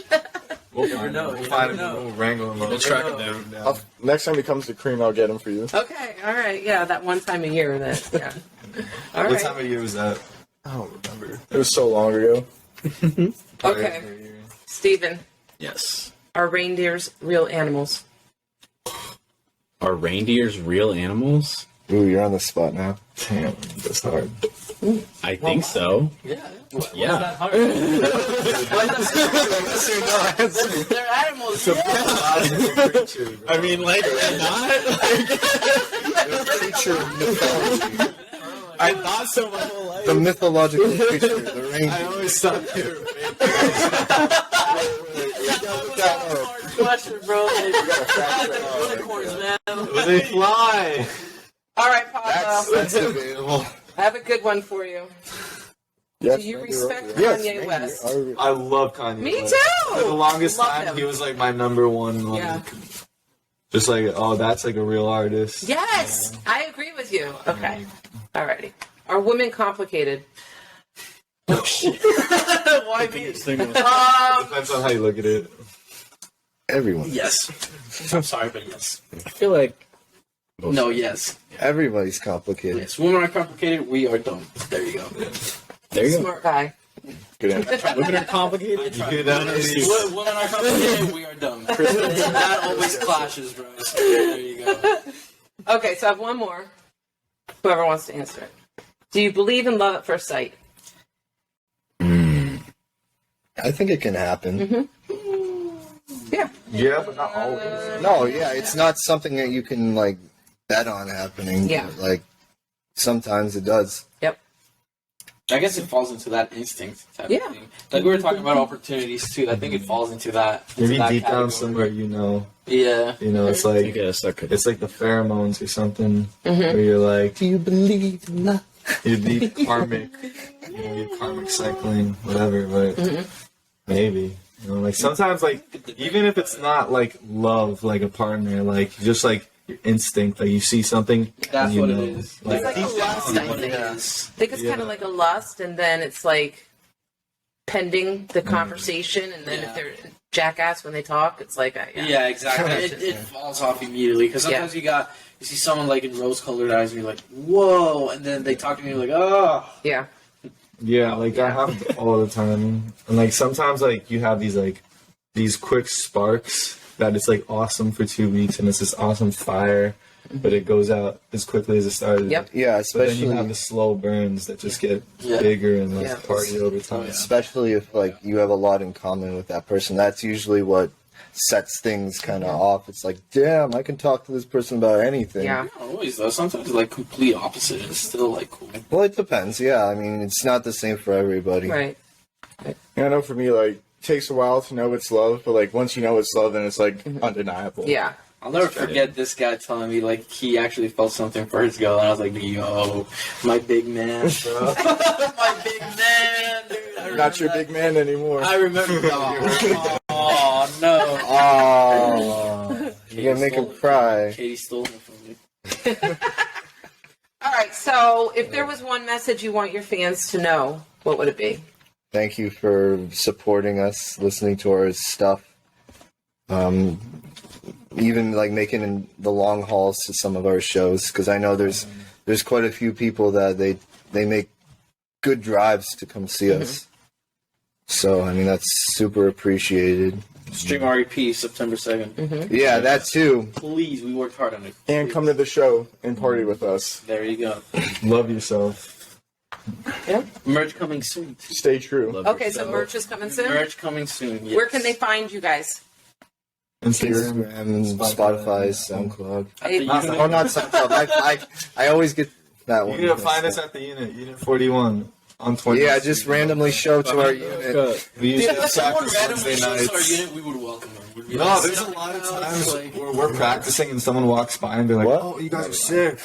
We'll never find know. him. You We'll find never him. know. We'll wrangle him. We'll track him down. Next time he comes to Cream, I'll get him for you. Okay, all right, yeah, that one time a year. That yeah. All What right. time of year was that? I don't remember. It was so long ago. Okay, Steven, Yes. are reindeers real animals? Are reindeers real animals? Ooh, you're on the spot now. Damn, that's hard. I think so. Yeah. Yeah. That hard? They're animals. I mean, like, they're not. I thought so my whole life. The mythological creature, the I reindeer. always thought they were Hard question, bro. Unicorns, man. fake. They fly. All right, Pablo, That's debatable. I have a good one for you. Yes, Do you maybe respect you're right. Kanye West? I love Kanye. Me West. too. For the longest Love time, him. he was like my number one. Like, Yeah. Just like, oh, that's like a real artist. Yes, I agree with you. Okay, alrighty. Are women complicated? Why me? Depends on how you look at it. Everyone. Yes. I'm sorry, but yes. I feel like No, yes. Everybody's complicated. Yes. Women are complicated. We are dumb. There you go. there you go. Smart guy. Good answer. Women are complicated. You get down Women are complicated. We are dumb. That always clashes, bro. So there you go. Okay, so I have one more. Whoever wants to answer it. Do you believe in love at first sight? I think it can happen. Yeah. Yeah, but not always. No, yeah, it's not something that you can like bet on happening. Yeah. But, like sometimes it does. Yep. I guess it falls into that instinct type Yeah. of thing. Like we were talking about opportunities too. I think it falls into that. Into Maybe that deep down category. somewhere, Yeah. it's I like guess that could. it's like the pheromones or something where you're like, Do you believe in love? you're deep karmic, you're karmic cycling, whatever. But maybe, like sometimes, like even if it's not like love, like a partner, like just like your instinct, like you see something, That's and you what know, it is. It's like a deep lust, down, I what it think. is. I think it's kind of like a lust, and then it's like pending the conversation, and then if they're jackass when they talk, it's like, Yeah, exactly. It falls off immediately because sometimes you see someone like in rose-colored eyes, and you're like, whoa, and then they talk to me, and you're like, oh. Yeah. yeah, like that happens all the time, and like sometimes like you have these quick sparks that it's like awesome for 2 weeks, and it's this awesome fire, but it goes out as quickly as it started. Yep. Yeah, But then you especially have the slow burns that just get Yeah. bigger and less Yeah. party over time. especially if like you have a lot in common with that person. That's usually what sets things kind of off. It's like, damn, I can talk to this person about anything. Yeah. Not always though. Sometimes it's like complete opposite, and it's still like cool. Well, it depends. Yeah, I mean, it's not the same for everybody. Right. Yeah, I know for me, like, it takes a while to know it's love, but like once you know it's love, then it's like undeniable. Yeah. I'll never forget this guy telling me like he actually felt something for his girl, and I was like, "Yo, my big man, bro, my big man, dude." I Not your remember big man anymore. that. I remember. Oh no! Oh, you're gonna make him cry. Katie stole him from me. All right, so if there was one message you want your fans to know, what would it be? Thank you for supporting us, listening to our stuff. Even like making the long hauls to some of our shows, because I know there's quite a few people that they make good drives to come see us. So I mean that's super appreciated. Stream REP September 2nd. Yeah, that too. Please, we worked hard on it. And come to the show and party with us. There you go. Love yourself. Merch coming soon. Stay true. Okay, so merch is coming soon. Merch coming soon. Yes. Where can they find you guys? Instagram. and Spotify, SoundCloud. Hey, Oh, not SoundCloud. I always get that one. You need to find us at the Unit 41 on 20th Yeah, just Street. randomly show up to our unit. We usually If someone practice randomly Wednesday shows our nights. unit, we would welcome them. We'd be No, like, there's a "Sit lot of down," times like, where we're practicing and someone walks by and they're like, What? "Oh, you guys are sick."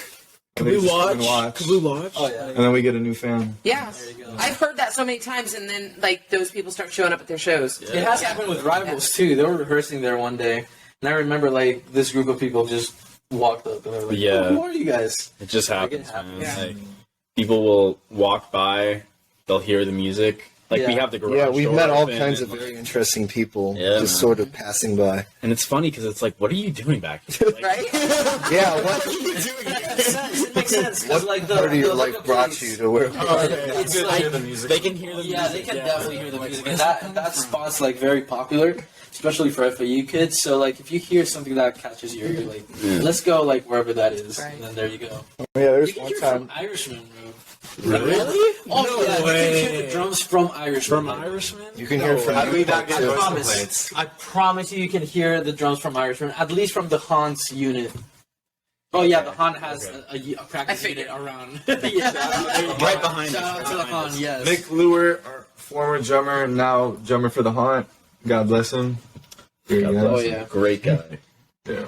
Can And they we just come and watch? Can we watch? Oh yeah. And then we get a new fan. yeah. There you go. I've heard that so many times, and then like those people start showing up at their shows. It has happened with Rivals too. They were rehearsing there one day, and I remember like this group of people just walked up and they were like, Yeah. "Oh, who are you guys?" It just happens, It happens. man. Yeah. Like, people will walk by, they'll hear the music. Like, we Yeah. have the garage Yeah, we've door met all open kinds and, of very interesting people Yeah, just man. sort of passing by. and it's funny because it's like, what are you doing back here? Like, Right? Yeah, what It makes sense. 'Cause, like the part of your the life hookup brought place- you to where? It's Good to like hear the music. they can hear the Yeah, music. they can definitely hear the music. And that spot's like very popular, especially for FAU kids. So like if you hear something that catches your ear, like let's go like wherever that is, Right. and then there you go. Yeah, there's You can one hear time. from Irishman, bro. Really? Oh yeah, way. you can hear the drums from Irishman. From Irishman? You can hear from How do we not get I license promise. plates? I promise you can hear the drums from Irishman, at least from the Hans unit. Oh yeah, the Han has a practice unit around. Right behind Shout us. out to the Han, yes. Nick Lure, our former drummer, now drummer for the Haunt. God bless him. Here he Oh is. yeah. Great guy. Yeah.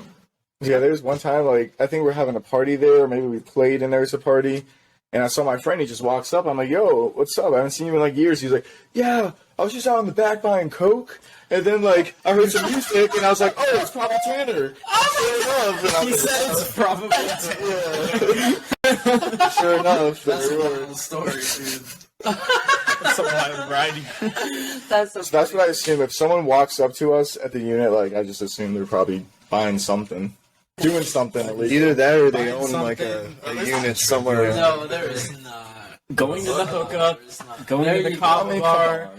Yeah, there's one time, like, I think we're having a party there, or maybe we played and there's a party, and I saw my friend, he just walks up, I'm like, yo, what's up? I haven't seen you in, like, years. He's like, yeah, I was just out in the back buying Coke, and then, like, I heard some music, and I was like, oh, it's probably Tanner. Sure enough. And I was like, It's probably sure enough. that's there a we were. whole story, dude. That's so So that's what I assume. If someone walks up to us at the unit, like, I just assume they're probably buying something. Doing something at least. Either that or they Buying own like something. a unit somewhere. No, there is not. Going to the hookup, There is not. going There to the you go. coffee bar,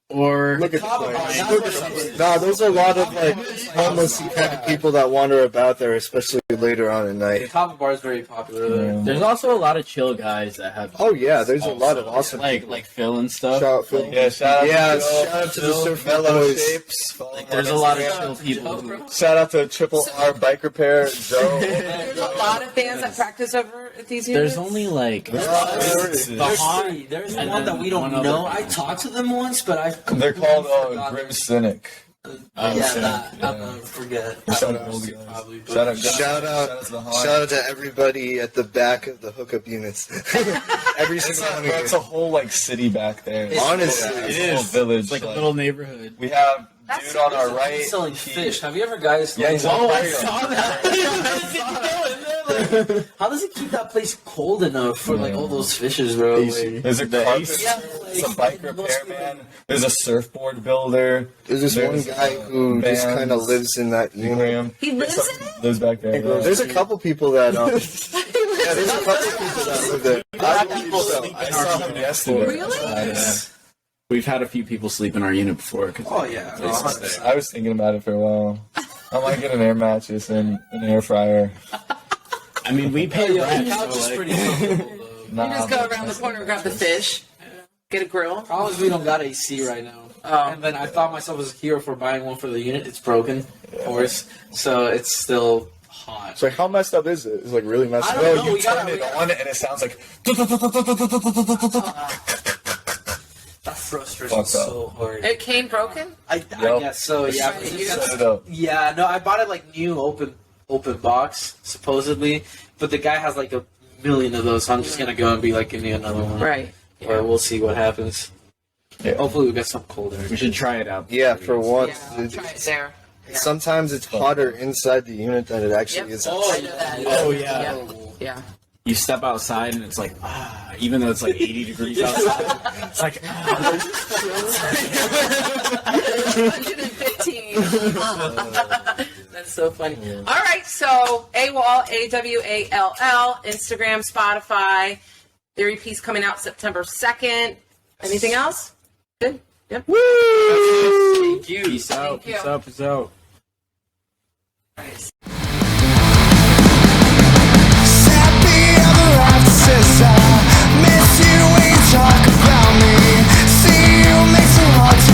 or Look at Kava the bar, place. that's Look what at it the is. Nah, there's a lot of like homeless kind of people that wander about there, especially later on at The night. Kava bar is very popular there. Yeah. there's also a lot of chill guys that have. Oh yeah, there's a lot of awesome like people. like Phil and stuff. Shout out Phil. Yeah, shout out Yeah, to Phil. shout out to the Phil, Surf Mellow Boys. Shapes. There's a lot of chill people. who- Shout out to Triple R Biker Pair, Joe. There's a lot of bands that practice over at these units. There's only like There's three. There's And one then that we don't one other know. band. I talked to them once, but I They're called forgot. Grim Cynic. that. I'm gonna forget. Shout I out, don't know, probably, but- Shout out, Shout out, to the Haunt. shout out to everybody at the back of the hookup units. Every It's single one of it's you. a whole like city back there. Honestly, It's it a whole is. village. It's like a little neighborhood. We have That's- dude on our He's right. selling fish. Have you ever guys? Yeah, he's on fire. How does he keep that place cold enough for like all those fishes, bro? Like, There's a carpet. yeah, There's a like, bike most repairman. There's a surfboard builder. there's this one guy who just bands. kind of lives in that unit. Graham. He lives in it? Lives back there. Yeah. There's a couple people that yeah, there's a couple people that live there. I saw him yesterday. Really? We've had a few people sleep in our unit before. Oh yeah. I was thinking about it for a while. I might get an air mattress and an air fryer. I mean, we pay Yeah, rent, the couch is so like, pretty comfortable though. Nah, You just go around the corner and grab the fish, get a grill. Problem is we don't got AC right now. And then I thought myself as a hero for buying one for the unit. It's broken, of course, so it's still hot. So how messed up is it? It's like really messed I up. don't Bro, know. you we gotta- turn it we gotta- on and it sounds like. That frustrates Fuck me so hard. It came broken? I Yup. guess so. Yeah. Right, but you it's- Set it up. Yeah, no, I bought it like new open box supposedly, but the guy has like a million of those, so I'm just gonna go and be like, give me another one. Right. But we'll see what happens. Yeah. Hopefully we get some colder. we should try it out. Yeah, for once. Yeah, try it there. Sometimes it's hotter inside the unit than it actually Yep. is Oh, outside. I know that. Oh, yeah. Yeah. You step outside and it's like, even though it's like 80 degrees outside, it's like, 115. That's so funny. All right, so AWALL, AWALL, Instagram, Spotify. Their EP's coming out September 2nd. Anything else? Good. Yep. Thank you. peace out, Thank you. peace out, peace out. Happy ever after says I miss you when you talk about me. See you makes it hard to